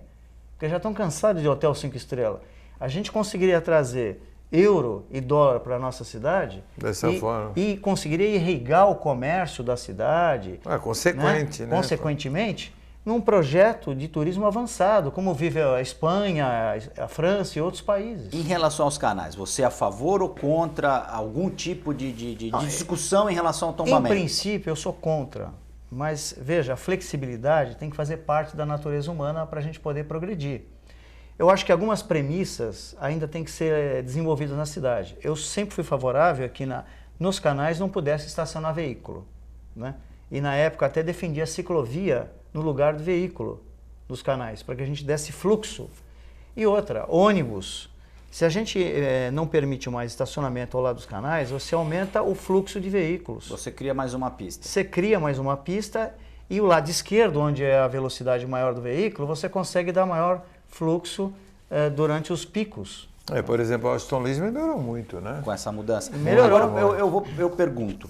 Porque já estão cansados de hotel 5 estrelas. A gente conseguiria trazer euro e dólar para a nossa cidade e conseguiria irrigar o comércio da cidade. Consequente, né? Consequentemente, num projeto de turismo avançado, como vive a Espanha, a França e outros países. Em relação aos canais, você é a favor ou contra algum tipo de discussão em relação ao tombamento? Em princípio, eu sou contra. Mas, veja, a flexibilidade tem que fazer parte da natureza humana para a gente poder progredir. Eu acho que algumas premissas ainda têm que ser desenvolvidas na cidade. Eu sempre fui favorável que nos canais não pudesse estacionar veículo, né? E na época até defendia a ciclovia no lugar do veículo, nos canais, para que a gente desse fluxo. E outra, ônibus. Se a gente não permite mais estacionamento ao lado dos canais, você aumenta o fluxo de veículos. Você cria mais uma pista. Você cria mais uma pista e o lado esquerdo, onde é a velocidade maior do veículo, você consegue dar maior fluxo durante os picos. Por exemplo, o Aston Luiz melhorou muito, né? Com essa mudança. Melhorou. Agora eu pergunto,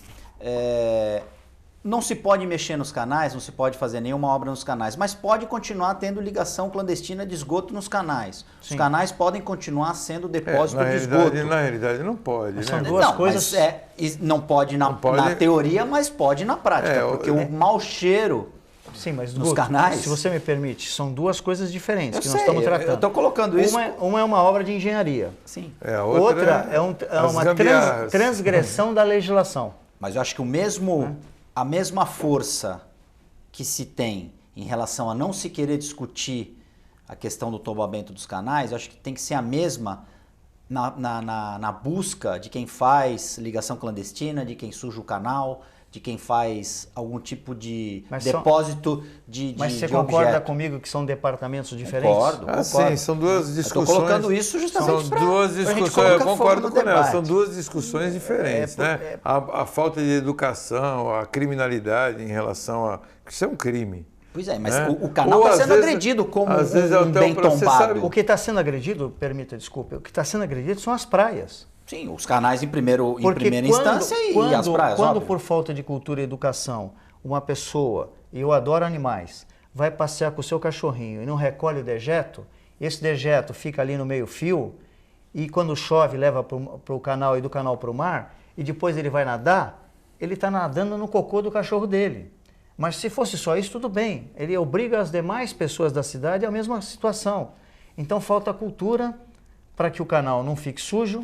não se pode mexer nos canais, não se pode fazer nenhuma obra nos canais, mas pode continuar tendo ligação clandestina de esgoto nos canais. Sim. Os canais podem continuar sendo depósito de esgoto. Na realidade não pode, né? São duas coisas... não pode na teoria, mas pode na prática, porque o mau cheiro... Sim, mas nos canais... Se você me permite, são duas coisas diferentes que nós estamos tratando. Eu estou colocando isso... Uma é uma obra de engenharia. Sim. A outra é uma transgressão da legislação. Mas eu acho que a mesma força que se tem em relação a não se querer discutir a questão do tombamento dos canais, eu acho que tem que ser a mesma na busca de quem faz ligação clandestina, de quem suja o canal, de quem faz algum tipo de depósito de Mas você concorda comigo que são departamentos diferentes? Concordo. Sim, são duas discussões. Estou colocando isso justamente São duas discussões, eu concordo com ela, são duas discussões diferentes, né? A falta de educação, a criminalidade em relação a... Isso é um crime. Pois é, mas o canal está sendo agredido como um bem tombado. O que está sendo agredido, desculpe, o que está sendo agredido são as praias. Sim, os canais em primeira instância e as praias. Quando por falta de cultura e educação, uma pessoa, e eu adoro animais, vai passear com o seu cachorrinho e não recolhe o dejeto, esse dejeto fica ali no meio-fio e quando chove leva para o canal e do canal para o mar e depois ele vai nadar, ele está nadando no cocô do cachorro dele. Mas se fosse só isso, tudo bem. Ele obriga as demais pessoas da cidade à mesma situação. Então falta cultura para que o canal não fique sujo,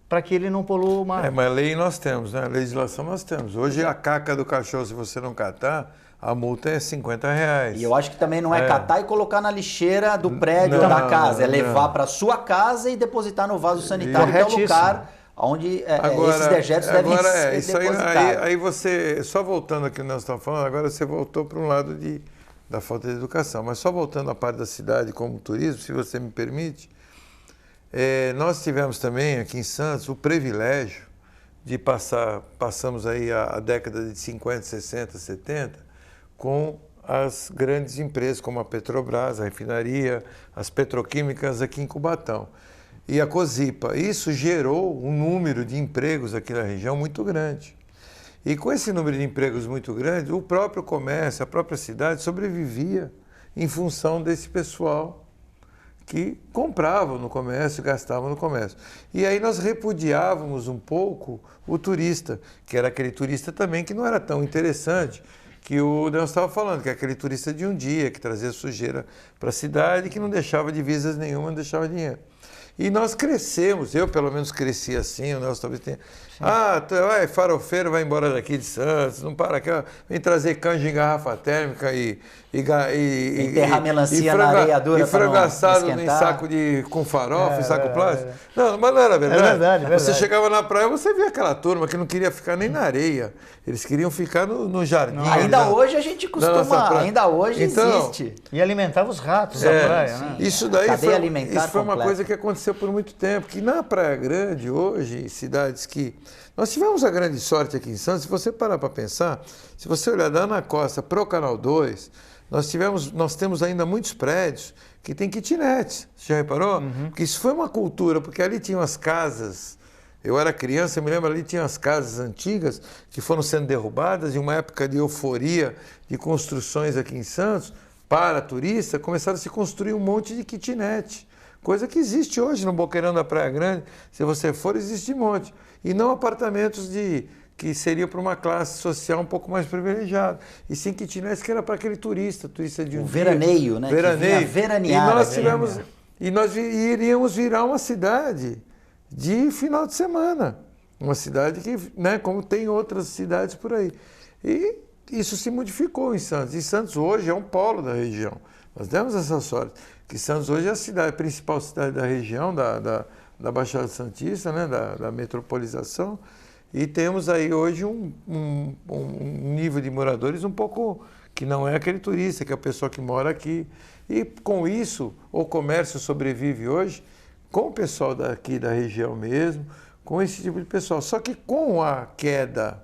para que ele não polua o mar. Mas lei nós temos, né? Legislação nós temos. Hoje a caca do cachorro, se você não catar, a multa é R$50. E eu acho que também não é catar e colocar na lixeira do prédio da casa, é levar para sua casa e depositar no vaso sanitário, que é o lugar onde esses dejetos devem ser depositados. Aí você, só voltando aqui no que nós estamos falando, agora você voltou para um lado da falta de educação, mas só voltando à parte da cidade como turismo, se você me permite, nós tivemos também aqui em Santos o privilégio de passamos aí a década de 50, 60, 70, com as grandes empresas como a Petrobras, a refinaria, as petroquímicas aqui em Cubatão. E a Cosipa. Isso gerou um número de empregos aqui na região muito grande. E com esse número de empregos muito grande, o próprio comércio, a própria cidade sobrevivia em função desse pessoal que comprava no comércio, gastava no comércio. E aí nós repudiávamos um pouco o turista, que era aquele turista também que não era tão interessante, que o Nelson estava falando, que é aquele turista de um dia, que trazia sujeira para a cidade, que não deixava divisas nenhuma, não deixava dinheiro. E nós crescemos, eu pelo menos cresci assim, o Nelson talvez tenha... farofeiro vai embora daqui de Santos, não para aqui, vem trazer canja em garrafa térmica e enterrar melancia na areia dura e frango assado em saco com farofa, em saco plástico. Não, mas não era verdade. É verdade. Você chegava na praia, você via aquela turma que não queria ficar nem na areia, eles queriam ficar no jardim. Ainda hoje a gente costuma, ainda hoje existe. E alimentava os ratos da praia, né? Isso daí foi uma coisa que aconteceu por muito tempo, que na Praia Grande, hoje, cidades que... Nós tivemos a grande sorte aqui em Santos, se você parar para pensar, se você olhar da Ana Costa para o Canal 2, nós temos ainda muitos prédios que tem kitnets, você já reparou? Porque isso foi uma cultura, porque ali tinham as casas, eu era criança, eu me lembro, ali tinha as casas antigas que foram sendo derrubadas, em uma época de euforia de construções aqui em Santos, para turista, começaram a se construir um monte de kitnet. Coisa que existe hoje no Boqueirão da Praia Grande, se você for, existe um monte. E não apartamentos que seriam para uma classe social um pouco mais privilegiada. E sim kitnets que era para aquele turista de um dia. Veraneio, né? Veraneio. Veranear. E nós iríamos virar uma cidade de final de semana. Uma cidade que, né, como tem outras cidades por aí. E isso se modificou em Santos. E Santos hoje é um polo da região. Nós demos essa sorte. Que Santos hoje é a principal cidade da região, da Baixada Santista, né, da metropolização, e temos aí hoje um nível de moradores um pouco que não é aquele turista, que é a pessoa que mora aqui. E com isso, o comércio sobrevive hoje com o pessoal daqui da região mesmo, com esse tipo de pessoal. Só que com a queda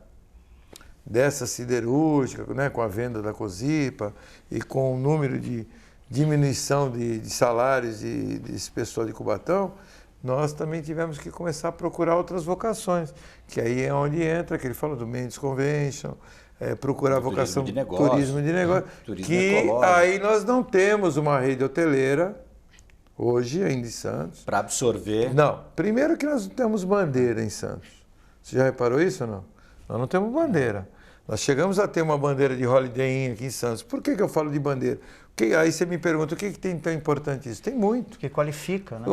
dessa siderúrgica, né, com a venda da Cosipa e com o número de diminuição de salários desse pessoal de Cubatão, nós também tivemos que começar a procurar outras vocações, que aí é onde entra, que ele fala do Mendes Convention, procurar a vocação turismo de negócio, que ecológico. Aí nós não temos uma rede hoteleira, hoje ainda em Santos. Para absorver. Não, primeiro que nós não temos bandeira em Santos. Você já reparou isso ou não? Nós não temos bandeira. Nós chegamos a ter uma bandeira de Holiday Inn aqui em Santos. Por que eu falo de bandeira? Porque aí você me pergunta, o que tem tão importante isso? Tem muito. Que qualifica, né?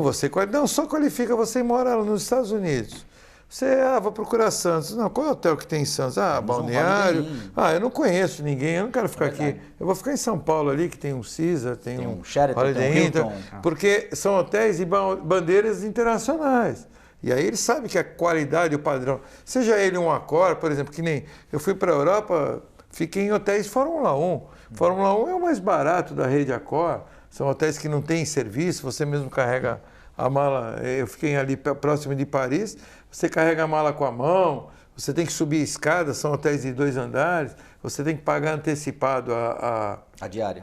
Não só qualifica, você mora nos Estados Unidos. Você, vou procurar Santos. Não, qual é o hotel que tem em Santos? Balneário. Eu não conheço ninguém, eu não quero ficar aqui. Eu vou ficar em São Paulo ali, que tem um Caesar, tem um Sheraton, Holiday tem um Inn. Hilton. Porque são hotéis e bandeiras internacionais. E aí ele sabe que a qualidade, o padrão, seja ele um Accor, por exemplo, que nem eu fui para a Europa, fiquei em hotéis Fórmula 1. Fórmula 1 é o mais barato da rede Accor, são hotéis que não têm serviço, você mesmo carrega a mala, eu fiquei ali próximo de Paris, você carrega a mala com a mão, você tem que subir escada, são hotéis de 2 andares, você tem que pagar antecipado a diária.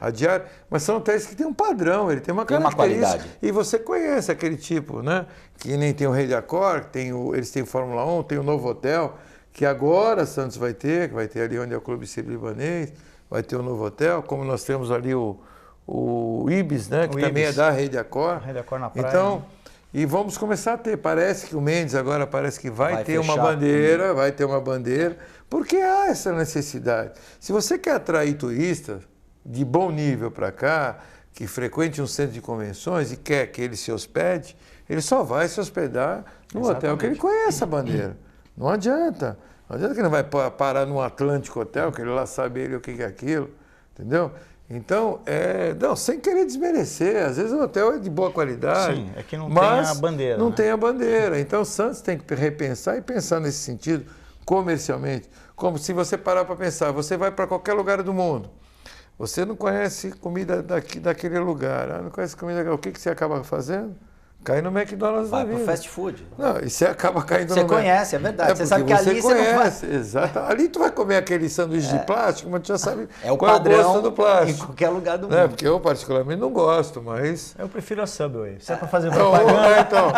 Mas são hotéis que têm um padrão, ele tem uma característica. E você conhece aquele tipo, né? Que nem tem o Rede Accor, eles têm o Fórmula 1, tem o Novo Hotel, que agora Santos vai ter ali onde é o Clube Sírio-Libanês, vai ter o Novo Hotel, como nós temos ali o Ibis, né? Que também é da Rede Accor. Rede Accor na praia. Então, E vamos começar a ter. Parece que o Mendes agora parece que vai ter uma fechar bandeira, vai ter uma bandeira, porque há essa necessidade. Se você quer atrair turistas de bom nível para cá, que frequente um centro de convenções e quer que ele se hospede, ele só vai se hospedar no hotel que ele conhece a bandeira. Não adianta. Não adianta que ele não vai parar num Atlântico Hotel, que ele lá sabe ele o que é aquilo, entendeu? Então, não, sem querer desmerecer, às vezes o hotel é de boa qualidade. Sim, é que não tem a bandeira. Não né? tem a bandeira. Então, o Santos tem que repensar e pensar nesse sentido, comercialmente. Como se você parar para pensar, você vai para qualquer lugar do mundo, você não conhece comida daquele lugar, não conhece comida, o que você acaba fazendo? Cai no McDonald's da vida. Vai pro fast food. Não, e você acaba caindo Você conhece, é verdade. Você sabe que ali você não vai. Exato. Ali tu vai comer aquele sanduíche de plástico, mas tu já sabe o qual padrão é o gosto do plástico. em qualquer lugar do mundo. Porque eu particularmente não gosto, mas... Eu prefiro a Subway. Se é para fazer propaganda... Então,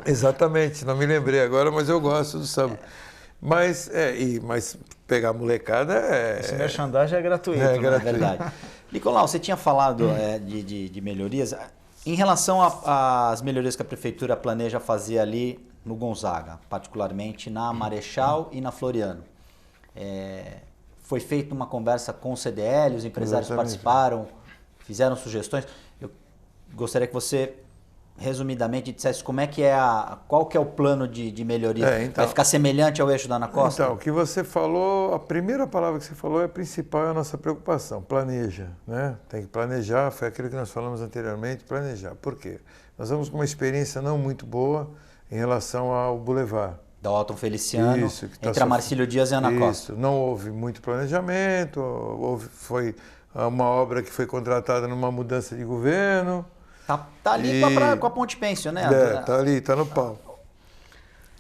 exatamente, não me lembrei agora, mas eu gosto do Subway. Mas pegar a molecada Esse merchandising é gratuito. É né? gratuito. É verdade. Nicolau, você tinha falado de melhorias. Em relação às melhorias que a Prefeitura planeja fazer ali no Gonzaga, particularmente na Marechal e na Floriano, foi feita uma conversa com o CDL, os empresários participaram, fizeram sugestões. Eu gostaria que você, resumidamente, dissesse como é que qual que é o plano de melhoria. Então, vai ficar semelhante ao eixo da Ana Costa? Então, o que você falou, a primeira palavra que você falou é a principal, é a nossa preocupação, planeja, né? Tem que planejar, foi aquilo que nós falamos anteriormente, planejar. Por quê? Nós vamos com uma experiência não muito boa em relação ao Boulevard. Da Otton Feliciano, entre a Marcílio Dias e a Ana Costa. Não houve muito planejamento, foi uma obra que foi contratada numa mudança de governo. Tá ali com a Ponte Pênsil, né? Tá ali, tá no pau.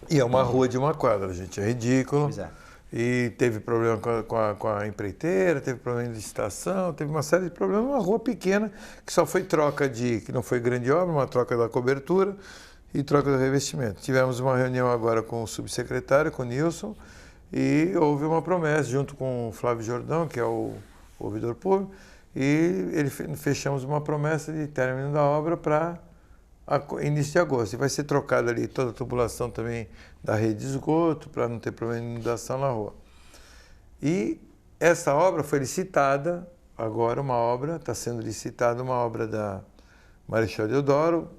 E é uma rua de uma quadra, gente, é ridículo. Pois é. E teve problema com a empreiteira, teve problema de licitação, teve uma série de problemas. Uma rua pequena, que só foi que não foi grande obra, uma troca da cobertura e troca do revestimento. Tivemos uma reunião agora com o subsecretário, com o Nilson, e houve uma promessa, junto com o Flávio Jordão, que é o ouvidor público, e fechamos uma promessa de término da obra para início de agosto. E vai ser trocada ali toda a tubulação também da rede de esgoto, para não ter problema de inundação na rua. E essa obra foi licitada, agora está sendo licitada uma obra da Marechal Deodoro,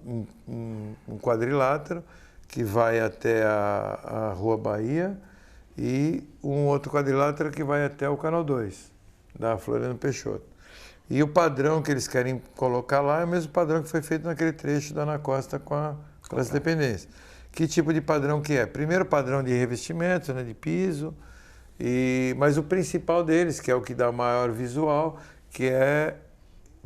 um quadrilátero, que vai até a Rua Bahia, e um outro quadrilátero que vai até o Canal 2, da Floriano Peixoto. E o padrão que eles querem colocar lá é o mesmo padrão que foi feito naquele trecho da Ana Costa com as dependências. Que tipo de padrão que é? Primeiro, padrão de revestimento, né, de piso, mas o principal deles, que é o que dá maior visual, que é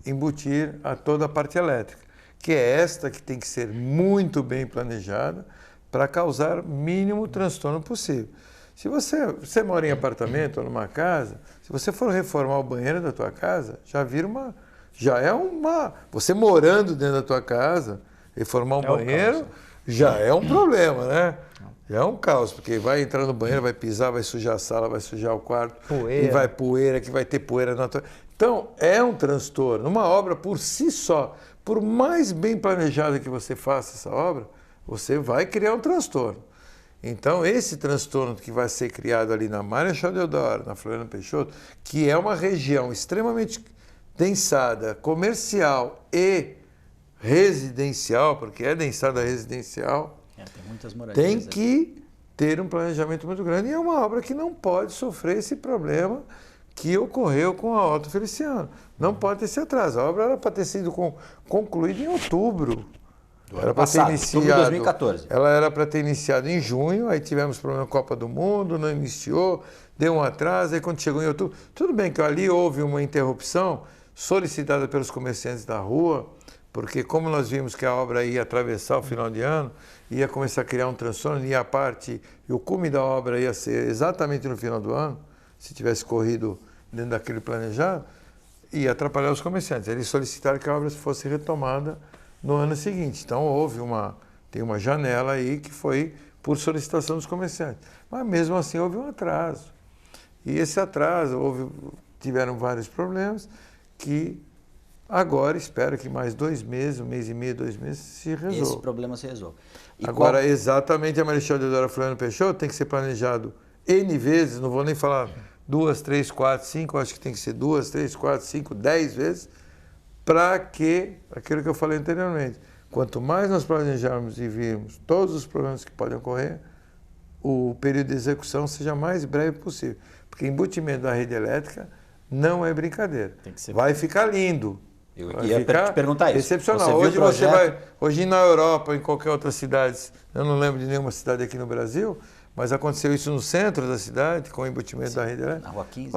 embutir a toda a parte elétrica, que é esta que tem que ser muito bem planejada para causar mínimo transtorno possível. Se você mora em apartamento ou numa casa, se você for reformar o banheiro da tua casa, você morando dentro da tua casa, reformar um banheiro, já é um problema, né? Já é um caos, porque vai entrar no banheiro, vai pisar, vai sujar a sala, vai sujar o quarto, poeira. E vai que vai ter poeira na tua... Então, é um transtorno. Uma obra por si só, por mais bem planejada que você faça essa obra, você vai criar um transtorno. Então, esse transtorno que vai ser criado ali na Marechal Deodoro, na Floriano Peixoto, que é uma região extremamente densada, comercial e residencial, porque é densada residencial, tem muitas moradias, tem que ter um planejamento muito grande. E é uma obra que não pode sofrer esse problema que ocorreu com a Otton Feliciano. Não pode ter esse atraso. A obra era para ter sido concluída em outubro. Era para ter iniciado em 2014. Ela era para ter iniciado em junho, aí tivemos problema com a Copa do Mundo, não iniciou, deu um atraso, aí quando chegou em outubro... Tudo bem que ali houve uma interrupção solicitada pelos comerciantes da rua, porque como nós vimos que a obra ia atravessar o final de ano, ia começar a criar um transtorno, e o cume da obra ia ser exatamente no final do ano, se tivesse corrido dentro daquele planejado, ia atrapalhar os comerciantes. Eles solicitaram que a obra fosse retomada no ano seguinte. Então, tem uma janela aí que foi por solicitação dos comerciantes. Mas, mesmo assim, houve um atraso. E esse atraso, tiveram vários problemas que Agora, espero que mais 2 meses, 1 mês e meio, 2 meses, se resolva. Esse problema se resolve. E agora, exatamente a Marechal Deodoro Floriano Peixoto tem que ser planejado N vezes, não vou nem falar 2, 3, 4, 5, acho que tem que ser 2, 3, 4, 5, 10 vezes, para que, aquilo que eu falei anteriormente, quanto mais nós planejarmos e virmos todos os problemas que podem ocorrer, o período de execução seja mais breve possível. Porque embutimento da rede elétrica não é brincadeira. Tem que ser... Vai ficar lindo. Eu ia te perguntar isso. Excepcional. Hoje na Europa, em qualquer outra cidade, eu não lembro de nenhuma cidade aqui no Brasil, mas aconteceu isso no centro da cidade, com o embutimento da rede elétrica. Na Rua 15.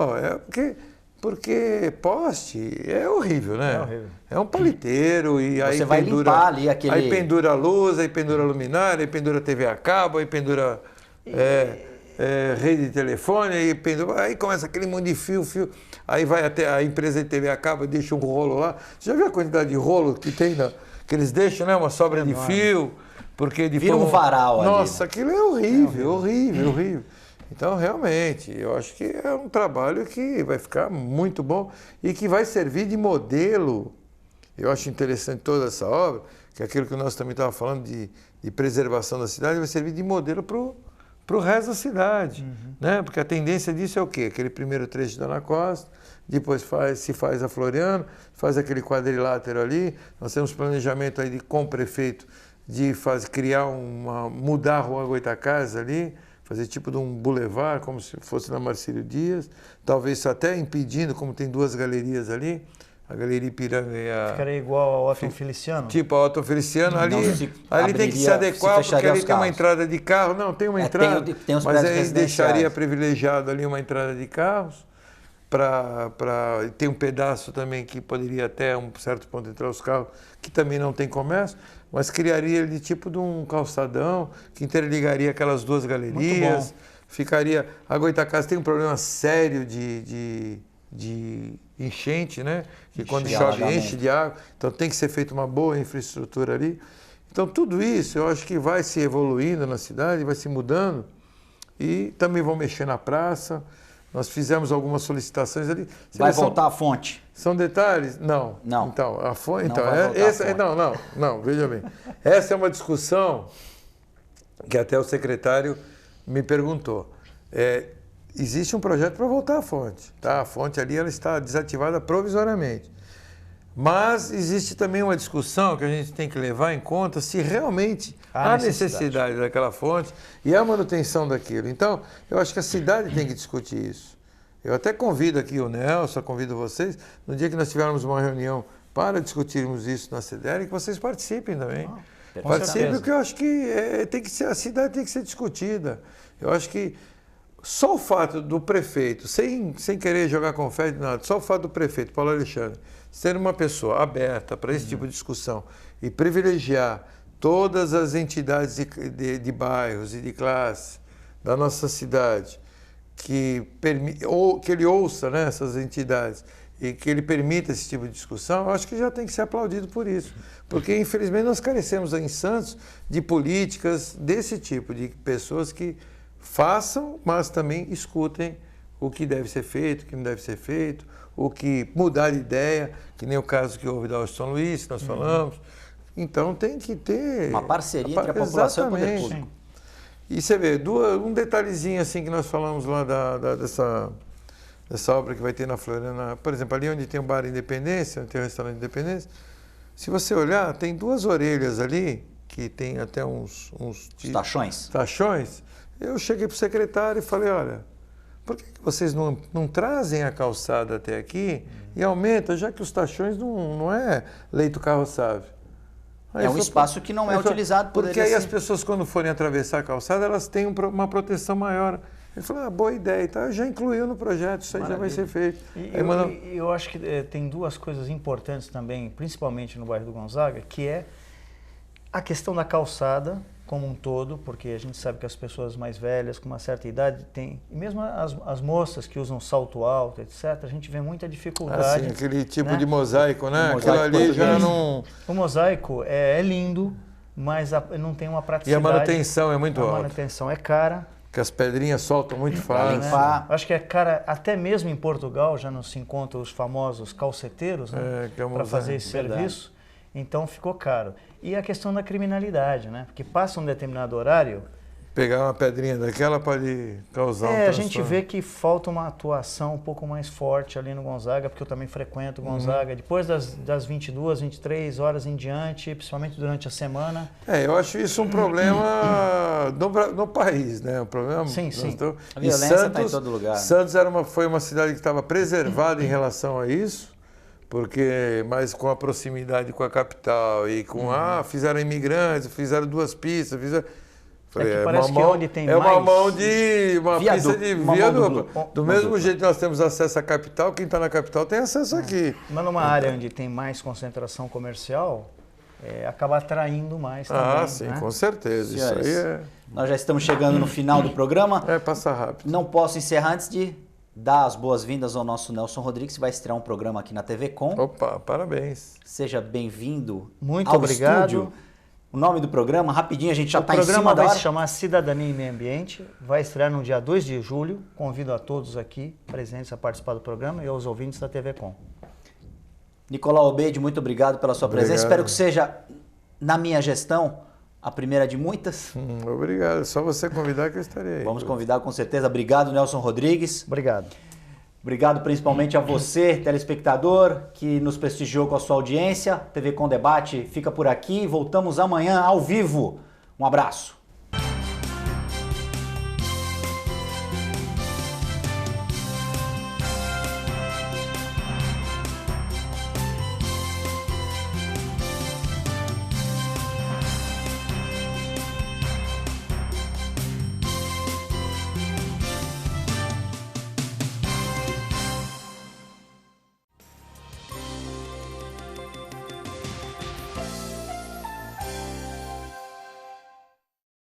Porque poste é horrível, né? É horrível. É um paliteiro e aí você vai limpar ali aquele... Aí pendura a luz, aí pendura a luminária, aí pendura a TV a cabo, aí pendura rede de telefone, aí começa aquele monte de fio. Aí vai até a empresa de TV a cabo e deixa um rolo lá. Você já viu a quantidade de rolo que tem, que eles deixam, né? Uma sobra de fio. Porque vira um varal ali. Nossa, aquilo é horrível, horrível. Então, realmente, eu acho que é um trabalho que vai ficar muito bom e que vai servir de modelo. Eu acho interessante toda essa obra, que é aquilo que nós também estávamos falando de preservação da cidade, vai servir de modelo para o resto da cidade. Né? Porque a tendência disso é o quê? Aquele primeiro trecho da Ana Costa, depois se faz a Floriano, faz aquele quadrilátero ali. Nós temos planejamento aí com o prefeito de mudar a Rua Goitacazes ali, fazer tipo de um boulevard, como se fosse na Marcílio Dias, talvez até impedindo, como tem 2 galerias ali, a Galeria Ipiranga e a... Ficaria igual ao Otton Feliciano? Tipo a Otton Feliciano, ali tem que se adequar, porque ali tem uma entrada de carro, não, tem uma entrada, tem mas aí deixaria privilegiado ali uma entrada de carros, tem um pedaço também que poderia até um certo ponto entrar os carros, que também não tem comércio, mas criaria ele tipo de um calçadão que interligaria aquelas 2 galerias. Ficaria. A Goitacazes tem um problema sério de enchente, né? Que quando chove enche de água. Então tem que ser feita uma boa infraestrutura ali. Então tudo isso eu acho que vai se evoluindo na cidade, vai se mudando. E também vão mexer na praça. Nós fizemos algumas solicitações ali. Vai voltar a fonte? São detalhes? Não. Então, a fonte. Não, veja bem. Essa é uma discussão que até o secretário me perguntou. Existe um projeto para voltar à fonte. Tá? A fonte ali ela está desativada provisoriamente. Mas existe também uma discussão que a gente tem que levar em conta se realmente há necessidade daquela fonte e a manutenção daquilo. Então, eu acho que a cidade tem que discutir isso. Eu até convido aqui o Nelson, convido vocês, no dia que nós tivermos uma reunião para discutirmos isso na CDL, que vocês participem também. Participem, porque eu acho que a cidade tem que ser discutida. Eu acho que só o fato do prefeito, sem querer jogar confete, nada, só o fato do prefeito, Paulo Alexandre, ser uma pessoa aberta para esse tipo de discussão e privilegiar todas as entidades de bairros e de classe da nossa cidade, que ele ouça, né, essas entidades e que ele permita esse tipo de discussão, eu acho que já tem que ser aplaudido por isso. Porque, infelizmente, nós carecemos em Santos de políticas desse tipo, de pessoas que façam, mas também escutem o que deve ser feito, o que não deve ser feito, o que mudar de ideia, que nem o caso que houve da Washington Luiz, que nós falamos. Então tem que ter... uma parceria entre a população e o poder público. E você vê, um detalhezinho assim que nós falamos lá dessa obra que vai ter na Floriana, por exemplo, ali onde tem o Bar Independência, onde tem o restaurante Independência, se você olhar, tem 2 orelhas ali, que tem até uns tachões. Eu cheguei para o secretário e falei, olha, por que vocês não trazem a calçada até aqui e aumenta, já que os tachões não é leito carroçável? É um espaço que não é utilizado. Porque aí as pessoas, quando forem atravessar a calçada, elas têm uma proteção maior. Ele falou, boa ideia, então já incluiu no projeto, isso aí já vai ser feito. Eu acho que tem 2 coisas importantes também, principalmente no bairro do Gonzaga, que é a questão da calçada como um todo, porque a gente sabe que as pessoas mais velhas, com uma certa idade, têm, e mesmo as moças que usam salto alto, etc., a gente vê muita dificuldade. Sim, aquele tipo de mosaico, né? Aquilo ali já não... O mosaico é lindo, mas não tem uma praticidade. E a manutenção é muito alta. A manutenção é cara. que as pedrinhas soltam muito fácil. limpar. Acho que, cara, até mesmo em Portugal já não se encontram os famosos calceteiros, né, para fazer esse serviço. Então ficou caro. E a questão da criminalidade, né? Porque passa um determinado horário... Pegar uma pedrinha daquela pode causar um transtorno. A gente vê que falta uma atuação um pouco mais forte ali no Gonzaga, porque eu também frequento o Gonzaga. Depois das 22, 23 horas em diante, principalmente durante a semana. Eu acho isso um problema no país, né? Um problema. Sim. A violência está em todo lugar. Santos foi uma cidade que estava preservada em relação a isso, mas com a proximidade com a capital e com fizeram imigrantes, fizeram 2 pistas, parece que onde tem mais... uma pista de viaduto. Do mesmo jeito que nós temos acesso à capital, quem está na capital tem acesso aqui. Mas numa área onde tem mais concentração comercial, acaba atraindo mais também. Sim, né? Com certeza. Senhores, isso aí nós já estamos chegando no final do programa. Passa rápido. Não posso encerrar antes de dar as boas-vindas ao nosso Nelson Rodrigues, que vai estrear um programa aqui na TV Com. Opa, parabéns. Seja bem-vindo Muito ao obrigado. estúdio. O nome do programa, rapidinho, a gente já está em cima da hora. O programa vai se chamar Cidadania e Meio Ambiente, vai estrear no dia 2 de julho. Convido a todos aqui presentes a participar do programa e aos ouvintes da TV Com. Nicolau Obeide, muito obrigado pela sua presença. Espero que seja, na minha gestão, a primeira de muitas. Obrigado, só você convidar que eu estarei aí. Vamos convidar com certeza. Obrigado, Nelson Rodrigues. Obrigado. Obrigado principalmente a você, telespectador, que nos prestigiou com a sua audiência. TV Com Debate fica por aqui. Voltamos amanhã ao vivo. Um abraço.